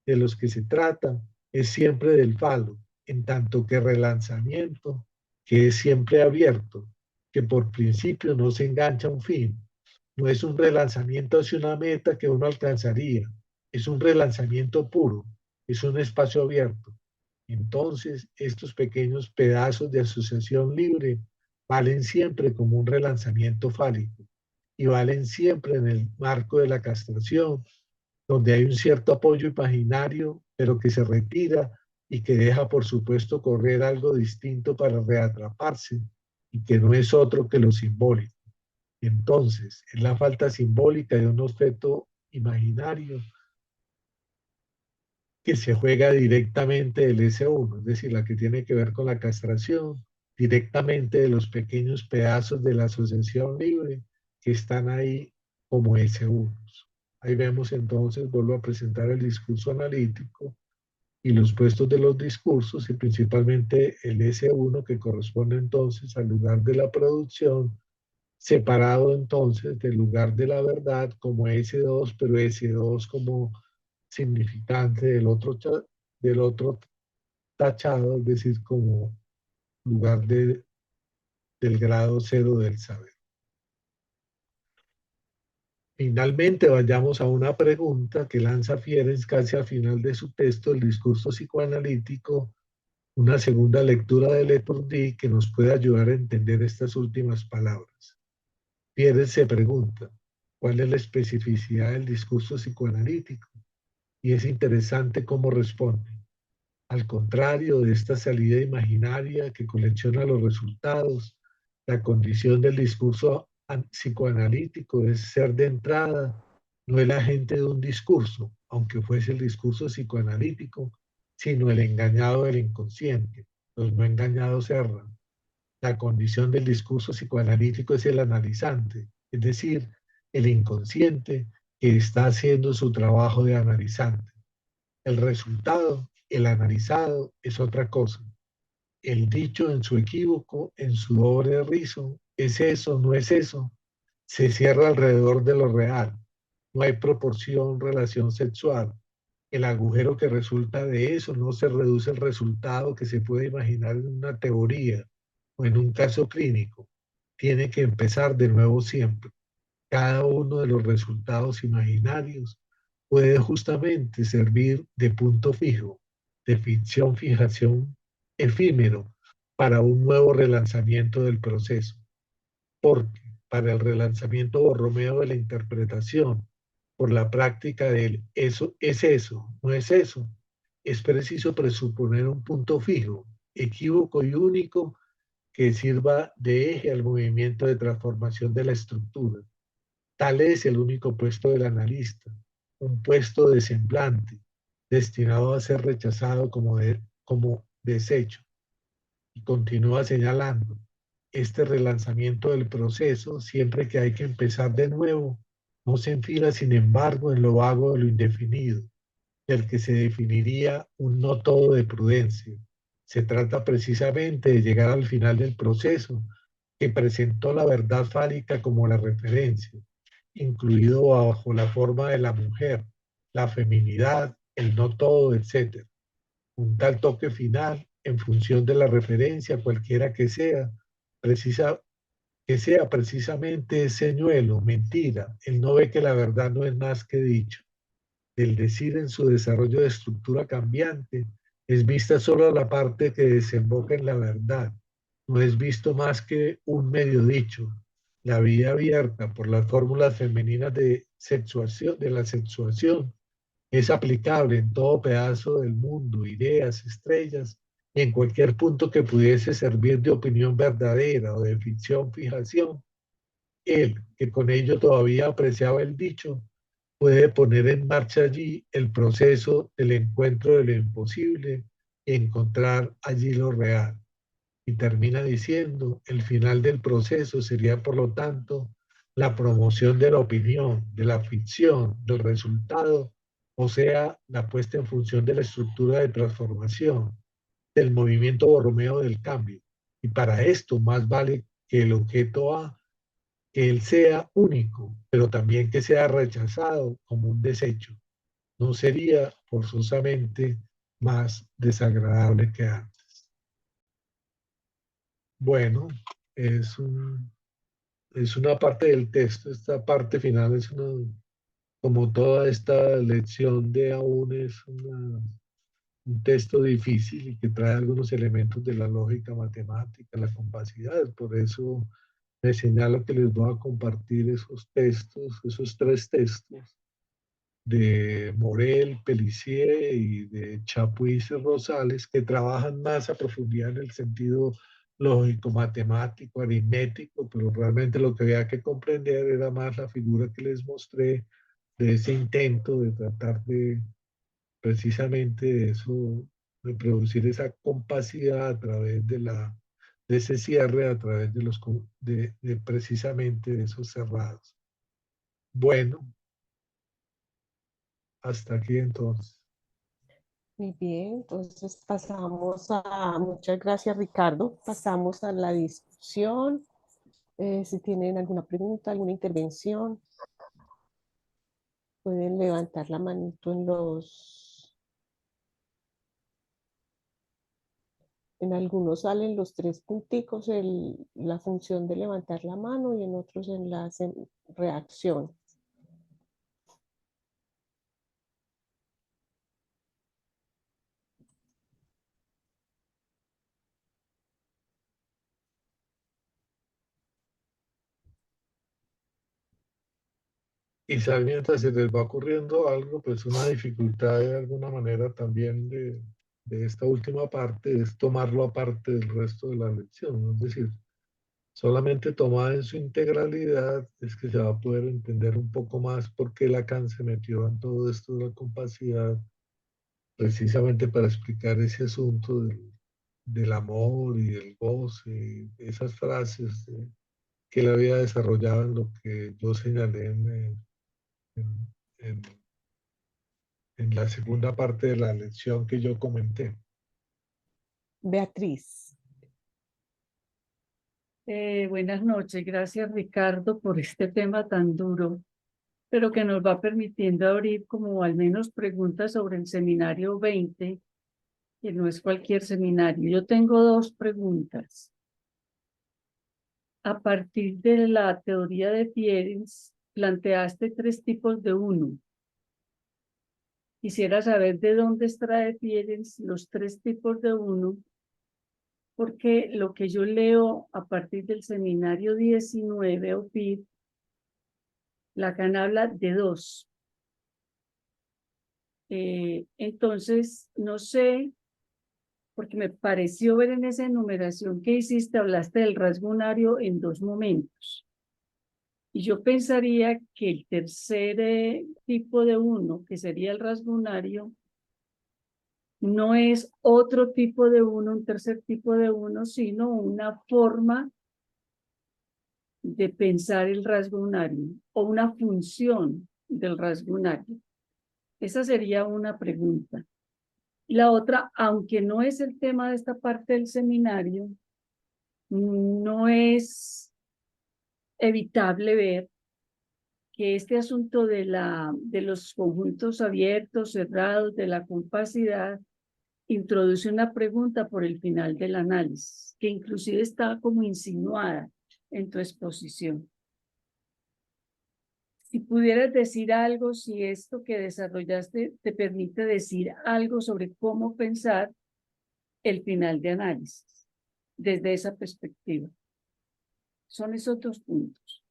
de los que se trata es siempre del falo, en tanto que relanzamiento, que es siempre abierto, que por principio no se engancha a un fin. No es un relanzamiento hacia una meta que uno alcanzaría, es un relanzamiento puro, es un espacio abierto. Entonces, estos pequeños pedazos de asociación libre valen siempre como un relanzamiento fálico y valen siempre en el marco de la castración, donde hay un cierto apoyo imaginario, pero que se retira y que deja, por supuesto, correr algo distinto para reatraparse y que no es otro que lo simbólico. Entonces, es la falta simbólica de un objeto imaginario que se juega directamente del S1, es decir, la que tiene que ver con la castración, directamente de los pequeños pedazos de la asociación libre que están ahí como S1. Ahí vemos entonces, vuelvo a presentar el discurso analítico y los puestos de los discursos y principalmente el S1 que corresponde entonces al lugar de la producción, separado entonces del lugar de la verdad como S2, pero S2 como significante del otro tachado, es decir, como lugar del grado cero del saber. Finalmente, vayamos a una pregunta que lanza Fierens casi al final de su texto, el discurso psicoanalítico, una segunda lectura de Letordi que nos puede ayudar a entender estas últimas palabras. Fierens se pregunta, cuál es la especificidad del discurso psicoanalítico. Y es interesante cómo responde. Al contrario de esta salida imaginaria que colecciona los resultados, la condición del discurso psicoanalítico es ser de entrada, no el agente de un discurso, aunque fuese el discurso psicoanalítico, sino el engañado del inconsciente. Los no engañados erran. La condición del discurso psicoanalítico es el analizante, es decir, el inconsciente que está haciendo su trabajo de analizante. El resultado, el analizado, es otra cosa. El dicho en su equívoco, en su doble rizo, es eso, no es eso, se cierra alrededor de lo real. No hay proporción, relación sexual. El agujero que resulta de eso no se reduce al resultado que se puede imaginar en una teoría o en un caso clínico. Tiene que empezar de nuevo siempre. Cada uno de los resultados imaginarios puede justamente servir de punto fijo, de ficción fijación efímero para un nuevo relanzamiento del proceso. Porque para el relanzamiento borromeo de la interpretación, por la práctica del eso, no es eso, es preciso presuponer un punto fijo, equívoco y único que sirva de eje al movimiento de transformación de la estructura. Tal es el único puesto del analista, un puesto de semblante, destinado a ser rechazado como desecho. Y continúa señalando, este relanzamiento del proceso, siempre que hay que empezar de nuevo, no se enfila, sin embargo, en lo vago de lo indefinido, del que se definiría un no todo de prudencia. Se trata precisamente de llegar al final del proceso, que presentó la verdad fálica como la referencia, incluido bajo la forma de la mujer, la feminidad, el no todo, etc. Un tal toque final, en función de la referencia, cualquiera precisa, que sea precisamente señuelo, mentira. Él no ve que la verdad no es más que dicho. Del decir en su desarrollo de estructura cambiante, es vista solo la parte que desemboca en la verdad. No es visto más que un medio dicho. La vía abierta por las fórmulas femeninas de la sexuación es aplicable en todo pedazo del mundo, ideas, estrellas, y en cualquier punto que pudiese servir de opinión verdadera o de ficción fijación. Él, que con ello todavía apreciaba el dicho, puede poner en marcha allí el proceso del encuentro de lo imposible y encontrar allí lo real. Y termina diciendo, el final del proceso sería, por lo tanto, la promoción de la opinión, de la ficción, del resultado, o sea, la puesta en función de la estructura de transformación, del movimiento borromeo del cambio. Y para esto más vale que el objeto A, que él sea único, pero también que sea rechazado como un desecho. No sería forzosamente más desagradable que antes. Bueno, es un, es una parte del texto. Esta parte final es una, como toda esta lección de aún es un texto difícil y que trae algunos elementos de la lógica matemática, la compacidad. Por eso me señalo que les voy a compartir esos textos, esos tres textos de Morel, Pellicier y de Chapuis y Rosales, que trabajan más a profundidad en el sentido lógico, matemático, aritmético, pero realmente lo que había que comprender era más la figura que les mostré de ese intento de tratar de precisamente de eso, de producir esa compacidad a través de ese cierre, a través de precisamente de esos cerrados. Bueno, hasta aquí entonces. Muy bien, entonces muchas gracias Ricardo, pasamos a la discusión. Si tienen alguna pregunta, alguna intervención, pueden levantar la manito en algunos salen los tres punticos, la función de levantar la mano y en otros en la reacción. y sabe, mientras se les va ocurriendo algo, pues una dificultad de alguna manera también de esta última parte es tomarlo aparte del resto de la lección, ¿no? Es decir, solamente tomada en su integralidad es que se va a poder entender un poco más por qué Lacan se metió en todo esto de la compacidad, precisamente para explicar ese asunto del amor y del goce, esas frases que él había desarrollado en lo que yo señalé en- en- en la segunda parte de la lección que yo comenté. Beatriz, Buenas noches, gracias Ricardo por este tema tan duro, pero que nos va permitiendo abrir como al menos preguntas sobre el seminario 20, que no es cualquier seminario. Yo tengo dos preguntas. A partir de la teoría de Fierens, planteaste tres tipos de uno. Quisiera saber de dónde extrae Fierens los tres tipos de uno, porque lo que yo leo a partir del seminario 19 o PIB, Lacan habla de dos. Entonces, no sé, porque me pareció ver en esa enumeración que hiciste, hablaste del rasgo unario en dos momentos. Y yo pensaría que el tercer tipo de uno, que sería el rasgo unario, no es otro tipo de uno, un tercer tipo de uno, sino una forma de pensar el rasgo unario o una función del rasgo unario. Esa sería una pregunta. Y la otra, aunque no es el tema de esta parte del seminario, no es evitable ver que este asunto de los conjuntos abiertos, cerrados, de la compacidad, introduce una pregunta por el final del análisis, que inclusive está como insinuada en tu exposición. Si pudieras decir algo, si esto que desarrollaste te permite decir algo sobre cómo pensar el final de análisis desde esa perspectiva. Son esos dos puntos.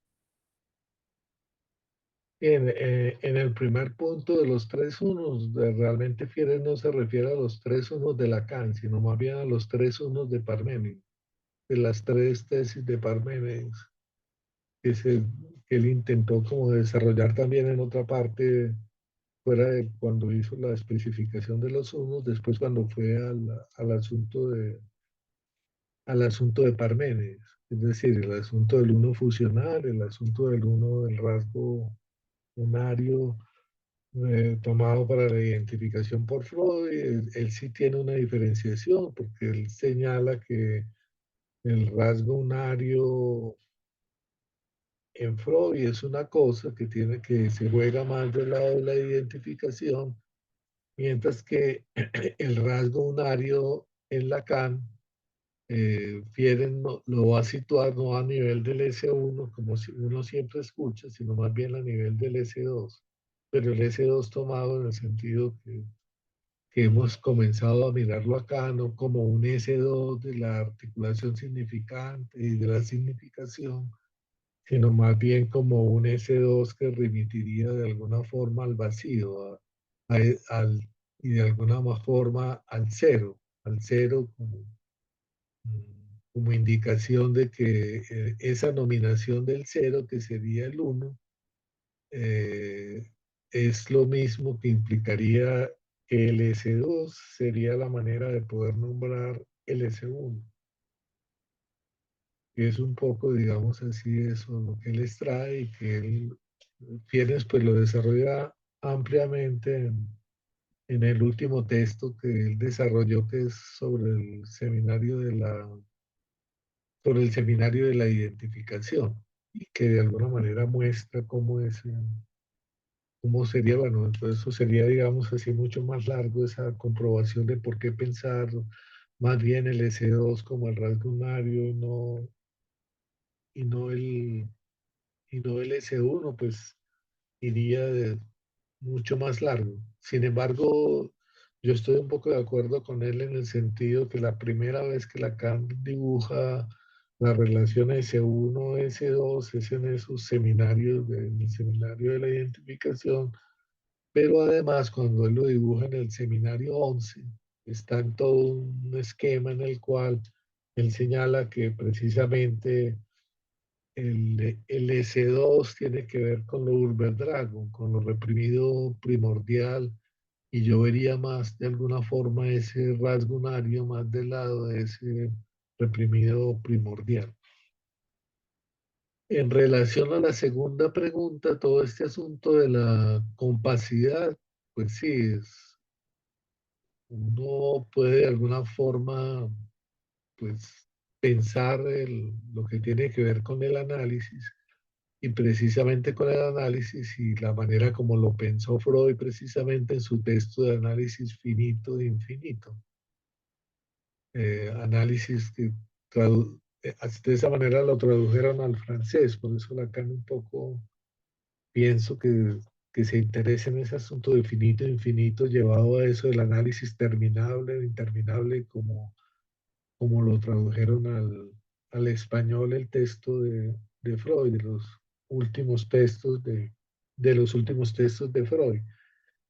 En el primer punto de los tres unos, realmente Fieres no se refiere a los tres unos de Lacan, sino más bien a los tres unos de Parménides, de las tres tesis de Parménides, que, se, que él intentó como desarrollar también en otra parte, fuera de cuando hizo la especificación de los unos, después cuando fue al asunto de Parménides, es decir, el asunto del uno fusional, el asunto del uno del rasgo unario, tomado para la identificación por Freud. Él sí tiene una diferenciación porque él señala que el rasgo unario en Freud es una cosa que tiene que se juega más del lado de la identificación, mientras que el rasgo unario en Lacan, Fieren lo va a situar no a nivel del S1, como si uno siempre escucha, sino más bien a nivel del S2. Pero el S2 tomado en el sentido que hemos comenzado a mirarlo acá, no como un S2 de la articulación significante y de la significación, sino más bien como un S2 que remitiría de alguna forma al vacío, y de alguna forma al cero como indicación de que esa nominación del cero, que sería el uno, eh, es lo mismo que implicaría que el S2 sería la manera de poder nombrar el S1, que es un poco, digamos así, eso lo que él extrae y que él Fieres pues lo desarrolla ampliamente en el último texto que él desarrolló, que es sobre el seminario de la identificación, y que de alguna manera muestra cómo sería, bueno, entonces eso sería, digamos así, mucho más largo esa comprobación de por qué pensar más bien el S2 como el rasgo unario y no el, y no el S1, pues iría mucho más largo. Sin embargo, yo estoy un poco de acuerdo con él en el sentido que la primera vez que Lacan dibuja la relación S1, S2 es en esos seminarios, en el seminario de la identificación, pero además cuando él lo dibuja en el seminario 11, está en todo un esquema en el cual él señala que precisamente el S2 tiene que ver con lo Urberdragon, con lo reprimido primordial, y yo vería más de alguna forma ese rasgo unario más del lado de ese reprimido primordial. En relación a la segunda pregunta, todo este asunto de la compacidad, pues sí, uno puede de alguna forma, pues, pensar lo que tiene que ver con el análisis, y precisamente con el análisis y la manera como lo pensó Freud precisamente en su texto de análisis finito e infinito. Análisis que de esa manera lo tradujeron al francés, por eso Lacan un poco pienso que se interesa en ese asunto de finito e infinito llevado a eso del análisis terminable, interminable, como lo tradujeron al español el texto de Freud, de los últimos textos de los últimos textos de Freud,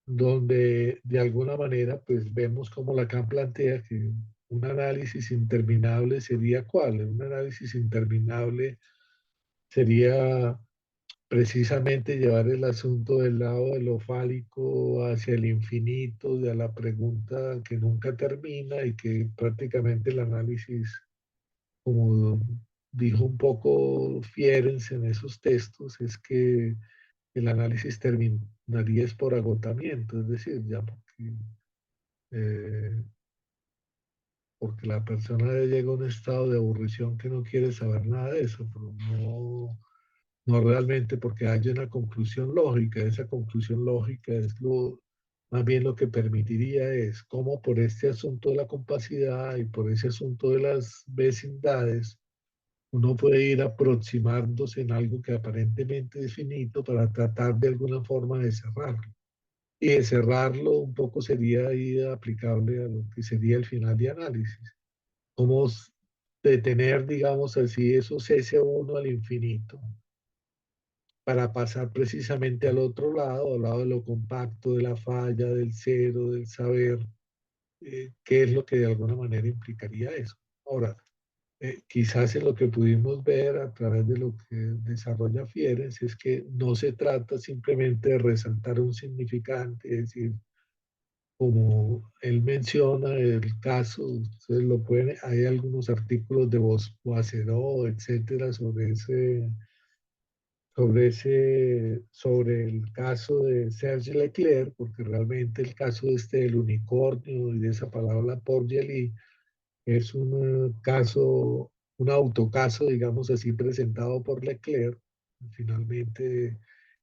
donde de alguna manera pues vemos como Lacan plantea que un análisis interminable sería ¿cuál? Un análisis interminable sería precisamente llevar el asunto del lado de lo fálico hacia el infinito, de a la pregunta que nunca termina y que prácticamente el análisis, como dijo un poco Fierens en esos textos, es que el análisis terminaría es por agotamiento, es decir, ya eh, porque la persona llega a un estado de aburrición que no quiere saber nada de eso, pero no realmente porque haya una conclusión lógica. Esa conclusión lógica es más bien lo que permitiría es cómo por este asunto de la compacidad y por ese asunto de las vecindades, uno puede ir aproximándose en algo que aparentemente es finito para tratar de alguna forma de cerrarlo. Y de cerrarlo un poco sería ahí aplicable a lo que sería el final de análisis. Cómo detener, digamos así, esos S1 al infinito para pasar precisamente al lado de lo compacto, de la falla, del cero, del saber, qué es lo que de alguna manera implicaría eso. Ahora, quizás en lo que pudimos ver a través de lo que desarrolla Fierens es que no se trata simplemente de resaltar un significante, es decir, como él menciona el caso, ustedes lo pueden, hay algunos artículos de Boiseau, etcétera, sobre el caso de Serge Leclerc, porque realmente el caso del unicornio y de esa palabra Porgeli es un caso, un autocaso, digamos así, presentado por Leclerc. Finalmente,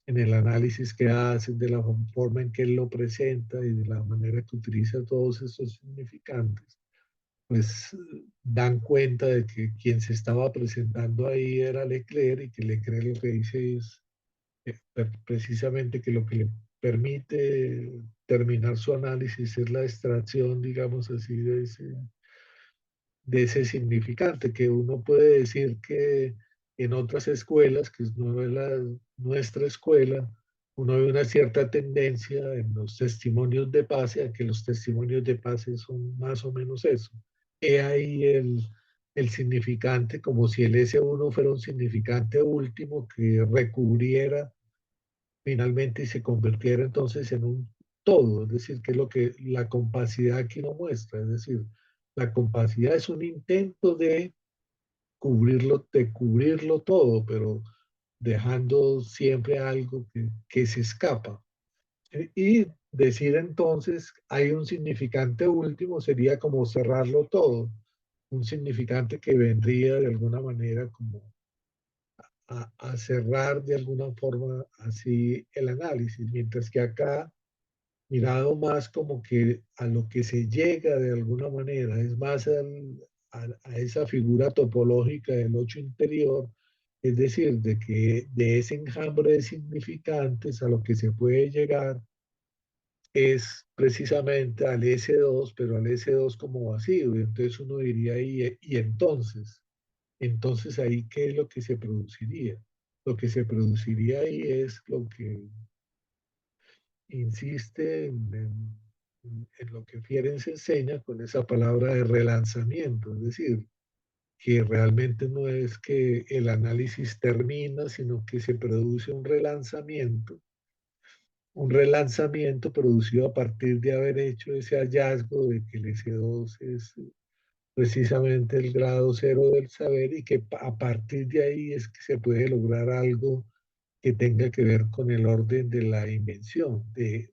en el análisis que hace, de la forma en que él lo presenta y de la manera que utiliza todos esos significantes, pues dan cuenta de que quien se estaba presentando ahí era Leclerc y que Leclerc lo que dice es precisamente que lo que le permite terminar su análisis es la extracción, digamos así, de ese significante, que uno puede decir que en otras escuelas, que no es nuestra escuela, uno ve una cierta tendencia en los testimonios de pase, a que los testimonios de pase son más o menos eso. He ahí el significante, como si el S1 fuera un significante último que recubriera finalmente y se convirtiera entonces en un todo, es decir, que es lo que la compacidad aquí no muestra, es decir, la compacidad es un intento de cubrirlo todo, pero dejando siempre algo que se escapa. Y decir entonces, hay un significante último, sería como cerrarlo todo, un significante que vendría de alguna manera como a cerrar de alguna forma así el análisis, mientras que acá, mirado más como que a lo que se llega de alguna manera, es más a esa figura topológica del ocho interior, es decir, de que de ese enjambre de significantes a lo que se puede llegar es precisamente al S2, pero al S2 como vacío, y entonces uno diría, y entonces? Entonces ahí, ¿qué es lo que se produciría? Lo que se produciría ahí es lo que insiste en lo que Fierens enseña con esa palabra de relanzamiento, es decir, que realmente no es que el análisis termina, sino que se produce un relanzamiento producido a partir de haber hecho ese hallazgo de que el S2 es precisamente el grado cero del saber y que a partir de ahí es que se puede lograr algo que tenga que ver con el orden de la invención, de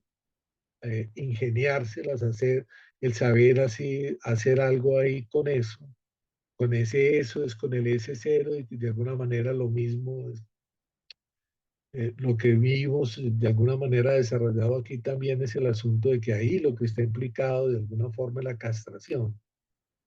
ingeniárselas, hacer el saber así, hacer algo ahí con ese eso es con el s cero y de alguna manera lo mismo es, lo que vimos de alguna manera desarrollado aquí también es el asunto de que ahí lo que está implicado de alguna forma es la castración.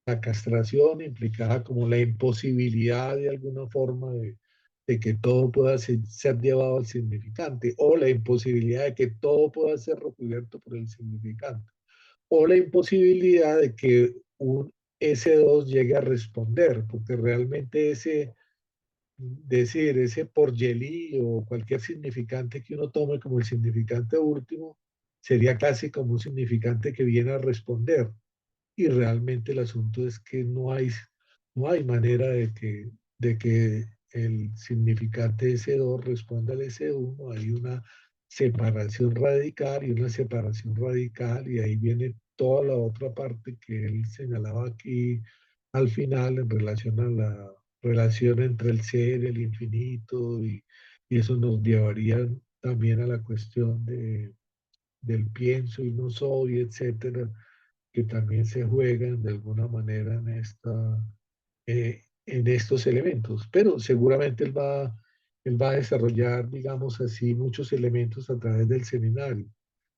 La castración implicada como la imposibilidad de alguna forma de que todo pueda ser llevado al significante o la imposibilidad de que todo pueda ser recubierto por el significante o la imposibilidad de que un S2 llegue a responder, porque realmente ese, decir, ese por Yelí o cualquier significante que uno tome como el significante último, sería casi como un significante que viene a responder. Y realmente el asunto es que no hay manera de que el significante S2 responda al S1. Hay una separación radical y una separación radical y ahí viene toda la otra parte que él señalaba aquí al final en relación a la relación entre el ser, el infinito y eso nos llevaría también a la cuestión del pienso y no soy, etcétera, que también se juegan de alguna manera en estos elementos. Pero seguramente él va a desarrollar, digamos así, muchos elementos a través del seminario.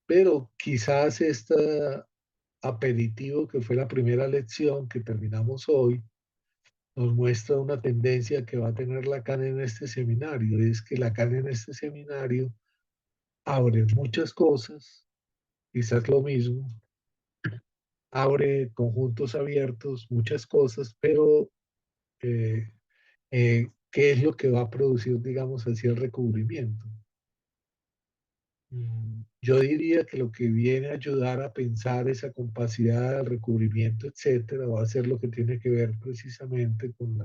Pero quizás este aperitivo, que fue la primera lección que terminamos hoy, nos muestra una tendencia que va a tener Lacan en este seminario. Es que Lacan en este seminario abre muchas cosas, quizás lo mismo, abre conjuntos abiertos, muchas cosas, pero eh, ¿qué es lo que va a producir, digamos así, el recubrimiento? Yo diría que lo que viene a ayudar a pensar esa capacidad de recubrimiento, etcétera, va a ser lo que tiene que ver precisamente con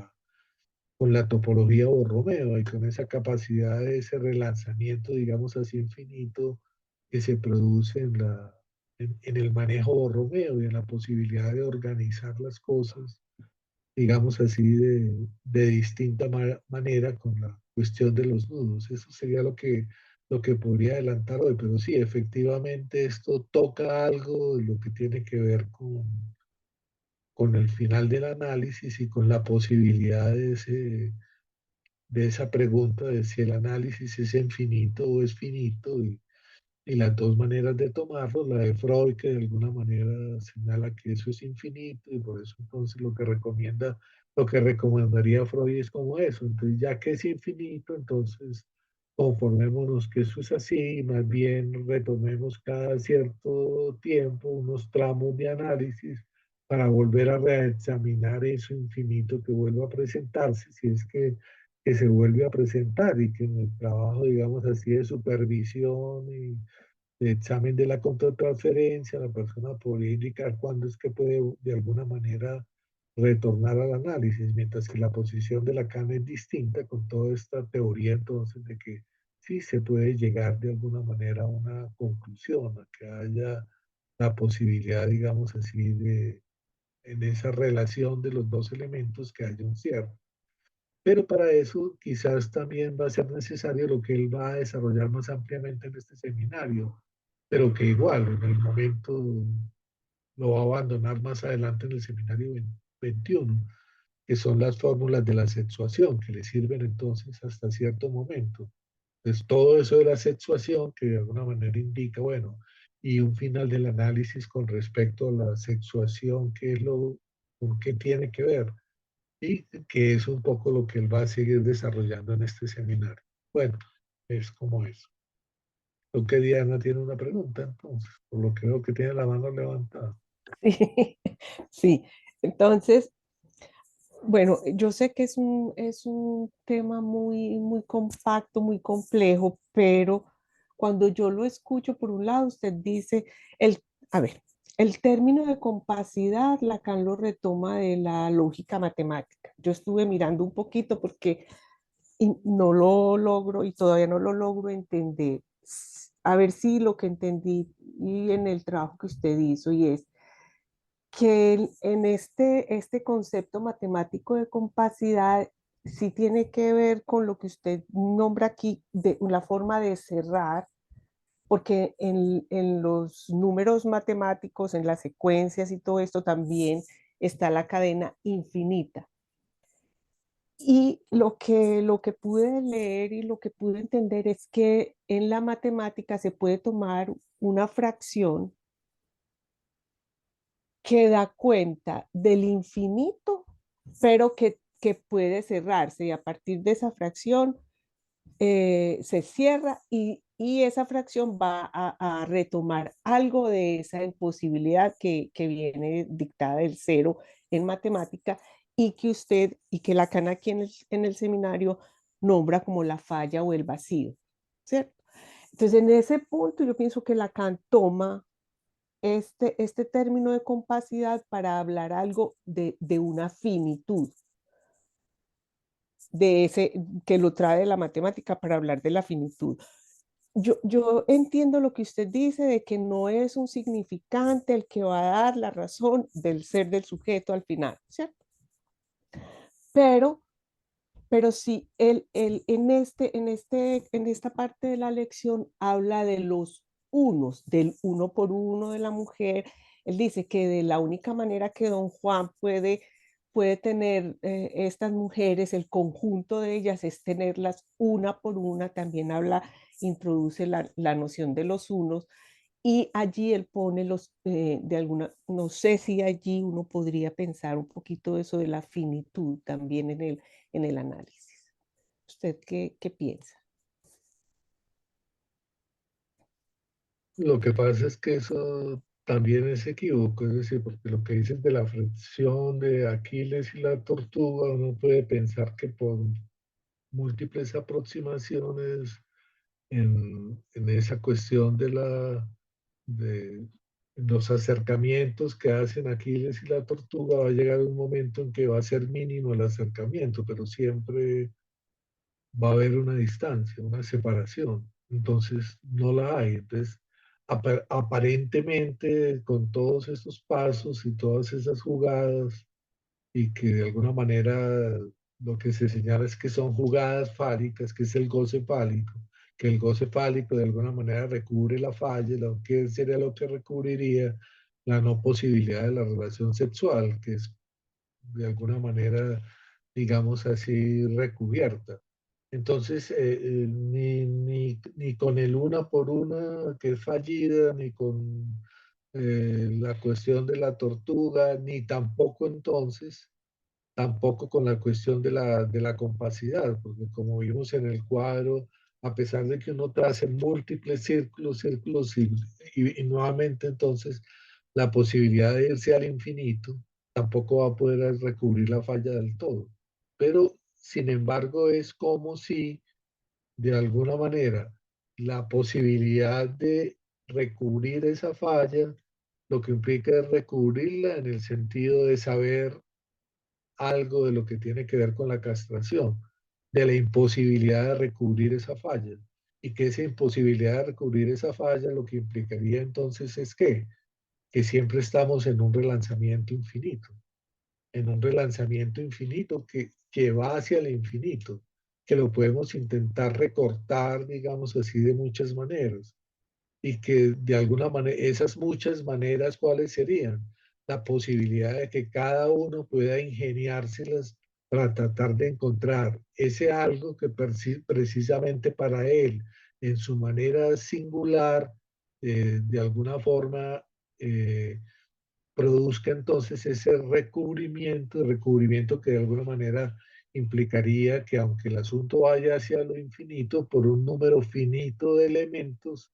la topología Borromeo y con esa capacidad de ese relanzamiento, digamos así, infinito que se produce en el manejo Borromeo y en la posibilidad de organizar las cosas, digamos así, de distinta manera con la cuestión de los nudos. Eso sería lo que podría adelantar hoy, pero sí, efectivamente esto toca algo de lo que tiene que ver con el final del análisis y con la posibilidad de esa pregunta de si el análisis es infinito o es finito y las dos maneras de tomarlo, la de Freud que de alguna manera señala que eso es infinito y por eso entonces lo que recomendaría Freud es como eso, entonces ya que es infinito, entonces conformémonos que eso es así, más bien retomemos cada cierto tiempo unos tramos de análisis para volver a reexaminar eso infinito que vuelva a presentarse, si es que se vuelve a presentar y que en el trabajo, digamos así, de supervisión y de examen de la contratransferencia, la persona podría indicar cuándo es que puede de alguna manera retornar al análisis, mientras que la posición de Lacan es distinta con toda esta teoría entonces de que sí se puede llegar de alguna manera a una conclusión, a que haya la posibilidad, digamos así, de en esa relación de los dos elementos que haya un cierre. Pero para eso quizás también va a ser necesario lo que él va a desarrollar más ampliamente en este seminario, pero que igual en el momento lo va a abandonar más adelante en el seminario 21, que son las fórmulas de la sexuación, que le sirven entonces hasta cierto momento. Entonces todo eso de la sexuación, que de alguna manera indica, bueno, y un final del análisis con respecto a la sexuación, ¿qué es con qué tiene que ver? Y que es un poco lo que él va a seguir desarrollando en este seminario. Bueno, es como eso. Creo que Diana tiene una pregunta, entonces, por lo que veo que tiene la mano levantada. Sí, sí. Entonces, Bueno, yo sé que es un tema muy compacto, muy complejo, pero cuando yo lo escucho, por un lado, usted dice, el, a ver, el término de compacidad, Lacan lo retoma de la lógica matemática. Yo estuve mirando un poquito porque no lo logro y todavía no lo logro entender. A ver si lo que entendí y en el trabajo que usted hizo y es que en este concepto matemático de compacidad sí tiene que ver con lo que usted nombra aquí, de la forma de cerrar, porque en los números matemáticos, en las secuencias y todo esto también está la cadena infinita. Y lo que pude leer y lo que pude entender es que en la matemática se puede tomar una fracción que da cuenta del infinito, pero que puede cerrarse y a partir de esa fracción se cierra y esa fracción va a retomar algo de esa imposibilidad que viene dictada del cero en matemática y que usted y que Lacan aquí en el seminario nombra como la falla o el vacío, ¿cierto? Entonces en ese punto yo pienso que Lacan toma este término de compacidad para hablar algo de una finitud, de ese que lo trae la matemática para hablar de la finitud. Yo entiendo lo que usted dice de que no es un significante el que va a dar la razón del ser del sujeto al final, ¿cierto? Pero, pero sí, él en esta parte de la lección habla de los unos, del uno por uno de la mujer. Él dice que de la única manera que don Juan puede tener estas mujeres, el conjunto de ellas, es tenerlas una por una. También introduce la noción de los unos y allí él pone de alguna, no sé si allí uno podría pensar un poquito eso de la finitud también en el análisis. ¿Usted qué piensa? Lo que pasa es que eso también es equívoco, es decir, porque lo que dices de la fricción de Aquiles y la tortuga, uno puede pensar que por múltiples aproximaciones en esa cuestión de los acercamientos que hacen Aquiles y la tortuga, va a llegar un momento en que va a ser mínimo el acercamiento, pero siempre va a haber una distancia, una separación. Entonces no la hay. Entonces, aparentemente, con todos estos pasos y todas esas jugadas, y que de alguna manera lo que se señala es que son jugadas fálicas, que es el goce fálico, que el goce fálico de alguna manera recubre la falla, lo que sería lo que recubriría la no posibilidad de la relación sexual, que es de alguna manera, digamos así, recubierta. Entonces, ni con el una por una que es fallida, ni con la cuestión de la tortuga, ni tampoco entonces, tampoco con la cuestión de la compacidad, porque como vimos en el cuadro, a pesar de que uno trace múltiples círculos y nuevamente entonces la posibilidad de irse al infinito, tampoco va a poder recubrir la falla del todo. Pero, sin embargo, es como si de alguna manera la posibilidad de recubrir esa falla, lo que implica es recubrirla en el sentido de saber algo de lo que tiene que ver con la castración, de la imposibilidad de recubrir esa falla. Y que esa imposibilidad de recubrir esa falla lo que implicaría entonces es que siempre estamos en un relanzamiento infinito, en un relanzamiento infinito que va hacia el infinito, que lo podemos intentar recortar, digamos así, de muchas maneras y que de alguna manera, esas muchas maneras, ¿cuáles serían? La posibilidad de que cada uno pueda ingeniárselas para tratar de encontrar ese algo que precisamente para él, en su manera singular, de alguna forma, eh, produzca entonces ese recubrimiento que de alguna manera implicaría que aunque el asunto vaya hacia lo infinito, por un número finito de elementos,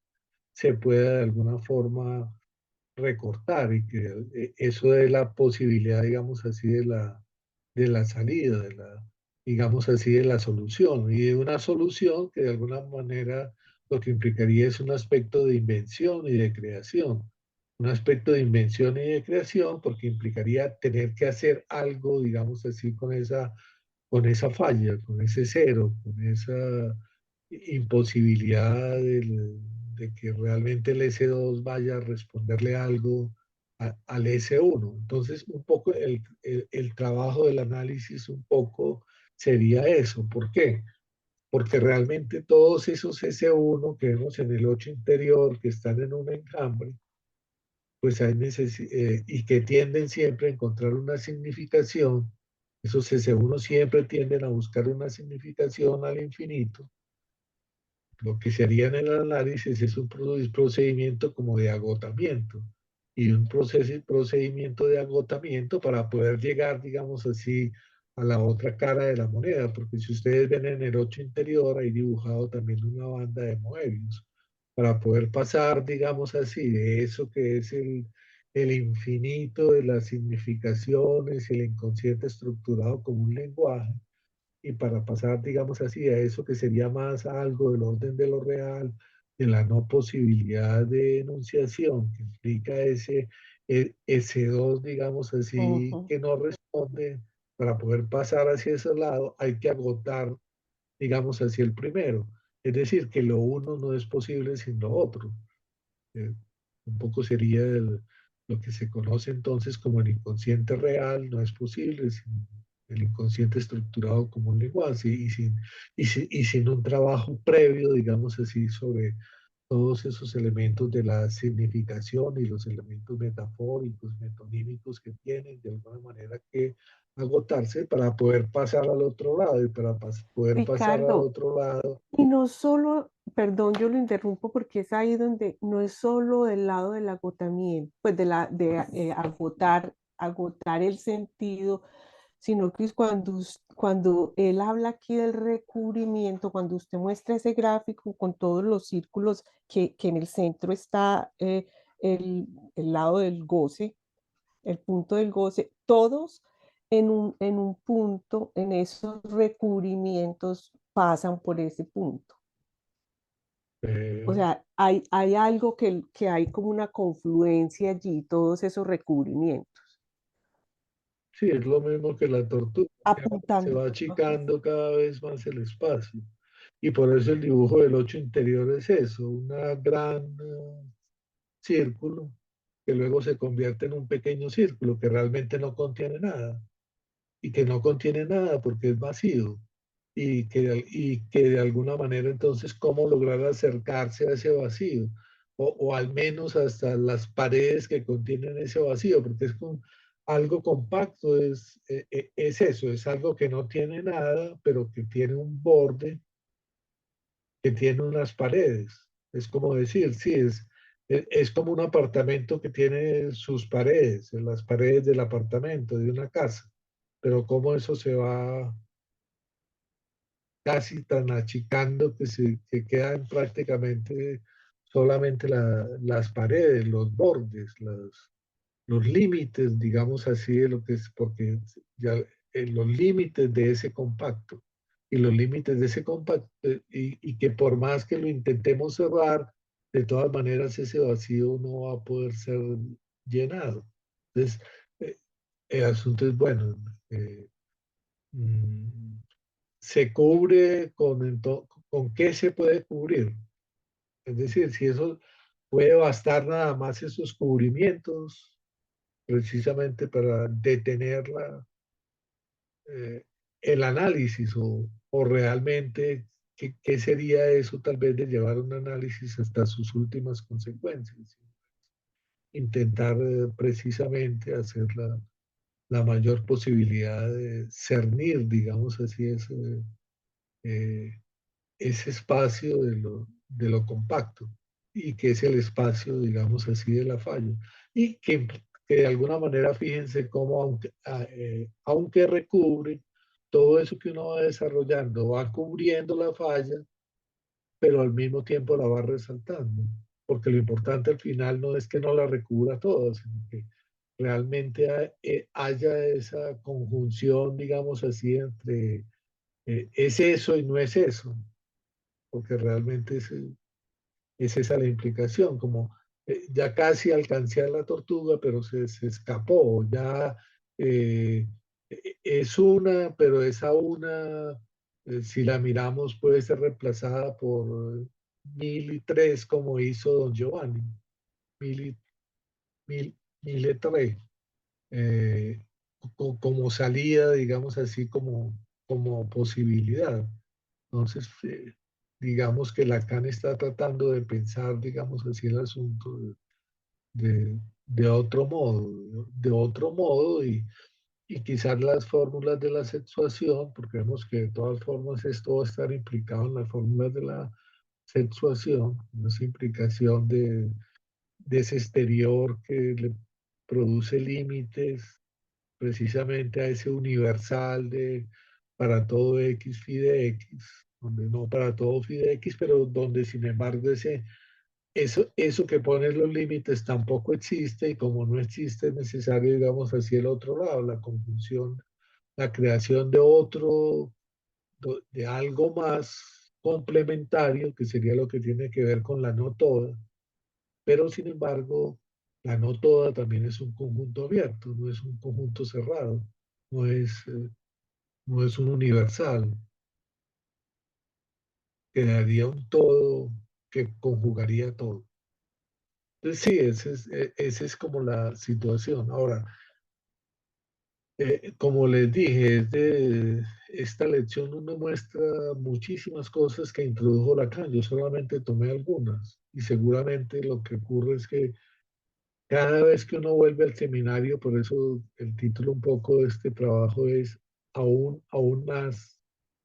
se pueda de alguna forma recortar y que eso de la posibilidad, digamos así, de la salida, digamos así, de la solución. Y de una solución que de alguna manera lo que implicaría es un aspecto de invención y de creación. Un aspecto de invención y de creación porque implicaría tener que hacer algo, digamos así, con esa falla, con ese cero, con esa imposibilidad de que realmente el S2 vaya a responderle algo al S1. Entonces, un poco el trabajo del análisis un poco sería eso. ¿Por qué? Porque realmente todos esos S1 que vemos en el 8 interior, que están en un enjambre, pues y que tienden siempre a encontrar una significación, esos S1 siempre tienden a buscar una significación al infinito. Lo que se haría en el análisis es un procedimiento como de agotamiento y un procedimiento de agotamiento para poder llegar, digamos así, a la otra cara de la moneda, porque si ustedes ven en el 8 interior, hay dibujado también una banda de Moebius, para poder pasar, digamos así, de eso que es el infinito de las significaciones y el inconsciente estructurado como un lenguaje, y para pasar, digamos así, a eso que sería más algo del orden de lo real, de la no posibilidad de enunciación, que implica ese dos, digamos así, Ujú. que no responde, para poder pasar hacia ese lado, hay que agotar, digamos, hacia el primero. Es decir, que lo uno no es posible sin lo otro. Eh, un poco sería lo que se conoce entonces como el inconsciente real, no es posible sin el inconsciente estructurado como un lenguaje y sin un trabajo previo, digamos así, sobre todos esos elementos de la significación y los elementos metafóricos, metonímicos que tienen de alguna manera que agotarse para poder pasar al otro lado y para poder pasar al Ricardo, otro lado. y no solo, perdón, yo lo interrumpo porque es ahí donde no es solo del lado del agotamiento, pues de agotar el sentido, sino que es cuando él habla aquí del recubrimiento, cuando usted muestra ese gráfico con todos los círculos que en el centro está el, el lado del goce, el punto del goce, todos en un punto, en esos recubrimientos pasan por ese punto. O eh, sea, hay algo que hay como una confluencia allí, todos esos recubrimientos, Sí, es lo mismo que la tortuga, que se apuntando. va Ajá. achicando cada vez más el espacio. Y por eso el dibujo del 8 interior es eso, una gran círculo que luego se convierte en un pequeño círculo que realmente no contiene nada y que no contiene nada porque es vacío y que de alguna manera entonces cómo lograr acercarse a ese vacío o al menos hasta las paredes que contienen ese vacío porque es algo compacto, es eso, es algo que no tiene nada pero que tiene un borde, que tiene unas paredes. Es como decir, sí, es como un apartamento que tiene sus paredes, las paredes del apartamento, de una casa, pero cómo eso se va casi tan achicando que quedan prácticamente solamente las paredes, los bordes, los límites, digamos así, de lo que es, porque ya los límites de ese compacto y los límites de ese compacto, y que por más que lo intentemos cerrar, de todas maneras ese vacío no va a poder ser llenado. Entonces, eh, el asunto es, bueno, eh, mm, se cubre con qué se puede cubrir. Es decir, si eso puede bastar nada más esos cubrimientos precisamente para detener eh, el análisis o realmente qué sería eso tal vez de llevar un análisis hasta sus últimas consecuencias. Intentar precisamente hacer la mayor posibilidad de cernir, digamos así, eh, ese espacio de lo compacto y que es el espacio, digamos así, de la falla. Y que de alguna manera, fíjense cómo aunque recubre todo eso que uno va desarrollando, va cubriendo la falla, pero al mismo tiempo la va resaltando. Porque lo importante al final no es que no la recubra toda, sino que realmente haya esa conjunción, digamos así, entre es eso y no es eso, porque realmente es esa la implicación, como ya casi alcancé a la tortuga, pero se escapó, ya es una, pero esa una, si la miramos, puede ser reemplazada por 1003, como hizo don Giovanni, mil, y- mil, 1003, como salida, digamos así, como posibilidad. Entonces, digamos que Lacan está tratando de pensar, digamos así, el asunto de otro modo, de otro modo, y quizás las fórmulas de la sexuación, porque vemos que de todas formas esto va a estar implicado en las fórmulas de la sexuación, esa implicación de ese exterior que le produce límites precisamente a ese universal de para todo X phi de X, donde no para todo phi de X, pero donde sin embargo eso que pone los límites tampoco existe, y como no existe es necesario, digamos, así el otro lado, la conjunción, la creación de otro, de algo más complementario, que sería lo que tiene que ver con la no toda, pero sin embargo, la no toda también es un conjunto abierto, no es un conjunto cerrado, no es, no es un universal, que daría un todo que conjugaría todo. Entonces, sí, esa es como la situación. Ahora, como les dije, esta lección no me muestra muchísimas cosas que introdujo Lacan, yo solamente tomé algunas, y seguramente lo que ocurre es que cada vez que uno vuelve al seminario, por eso el título un poco de este trabajo es aún más,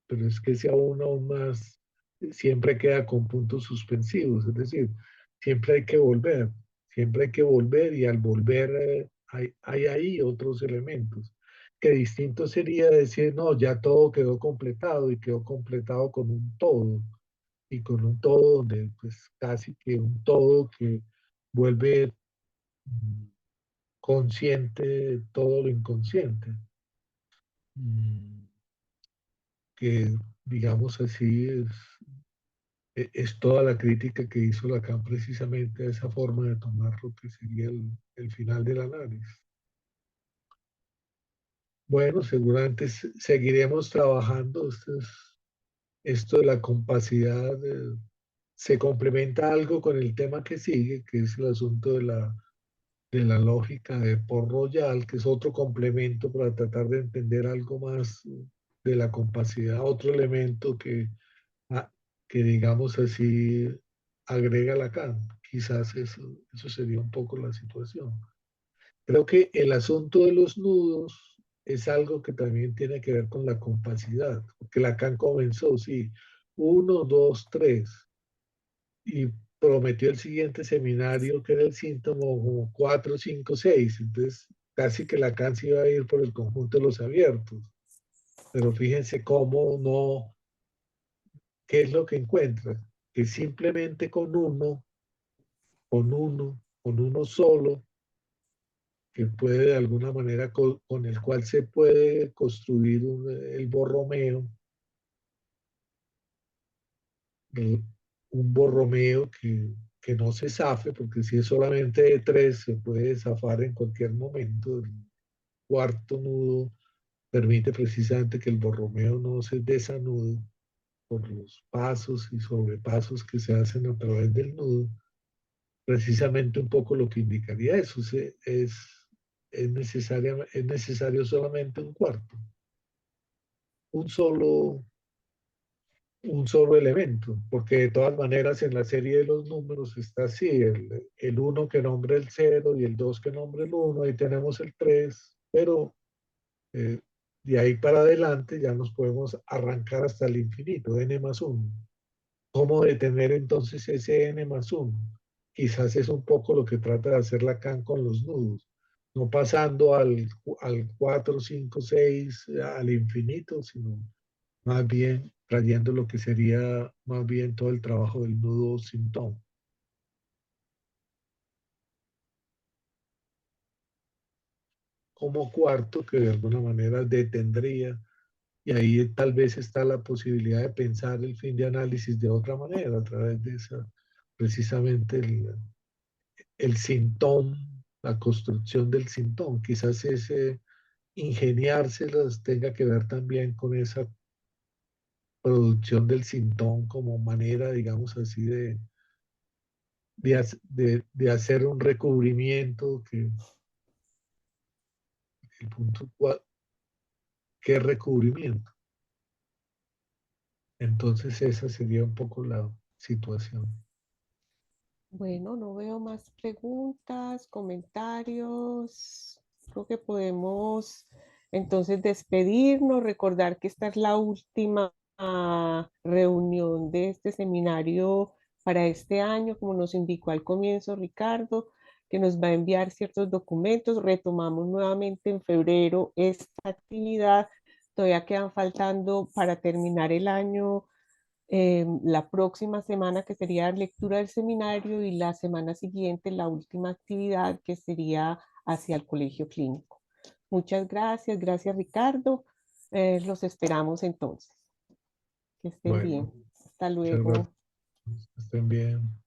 pero es que ese aún más siempre queda con puntos suspensivos, es decir, siempre hay que volver y al volver hay ahí otros elementos, que distinto sería decir, no, ya todo quedó completado y quedó completado con un todo, y con un todo donde pues casi que un todo que vuelve consciente todo lo inconsciente, mm, que digamos así es toda la crítica que hizo Lacan precisamente a esa forma de tomar lo que sería el final del análisis. Bueno, seguramente seguiremos trabajando. Esto de la compacidad se complementa algo con el tema que sigue, que es el asunto de la lógica de Port-Royal, que es otro complemento para tratar de entender algo más de la compacidad, otro elemento ah, que digamos así, agrega Lacan. Quizás eso sería un poco la situación. Creo que el asunto de los nudos es algo que también tiene que ver con la compacidad, porque Lacan comenzó, sí, uno, dos, tres, y prometió el siguiente seminario, que era el síntoma como 4, 5, 6. Entonces, casi que Lacan se iba a ir por el conjunto de los abiertos. Pero fíjense cómo no, qué es lo que encuentra, que simplemente con uno solo, que puede de alguna manera, con el cual se puede construir el Borromeo, eh, un Borromeo que no se zafe, porque si es solamente de tres, se puede zafar en cualquier momento. El cuarto nudo permite precisamente que el Borromeo no se desanude por los pasos y sobrepasos que se hacen a través del nudo. Precisamente un poco lo que indicaría eso, es necesario solamente un cuarto, un solo, un solo elemento, porque de todas maneras en la serie de los números está así, el 1 que nombra el 0 y el 2 que nombra el 1, ahí tenemos el 3, pero eh, de ahí para adelante ya nos podemos arrancar hasta el infinito, n más 1. ¿Cómo detener entonces ese n más 1? Quizás es un poco lo que trata de hacer Lacan con los nudos, no pasando al 4, 5, 6, al infinito, sino más bien trayendo lo que sería más bien todo el trabajo del nudo sintón. como cuarto que de alguna manera detendría, y ahí tal vez está la posibilidad de pensar el fin de análisis de otra manera, a través de esa, precisamente el sintón, la construcción del sintón. Quizás ese ingeniárselas tenga que ver también con esa producción del sintón como manera, digamos así, de hacer un recubrimiento que el punto, ¿qué recubrimiento? Entonces esa sería un poco la situación. Bueno, no veo más preguntas, comentarios. Creo que podemos entonces despedirnos, recordar que esta es la última reunión de este seminario para este año, como nos indicó al comienzo Ricardo, que nos va a enviar ciertos documentos. Retomamos nuevamente en febrero esta actividad. Todavía quedan faltando para terminar el año la próxima semana, que sería lectura del seminario, y la semana siguiente la última actividad, que sería hacia el colegio clínico. Muchas gracias, gracias Ricardo. Los esperamos entonces. Que estén bien. Bueno, Hasta muchas gracias. luego. Estén bien.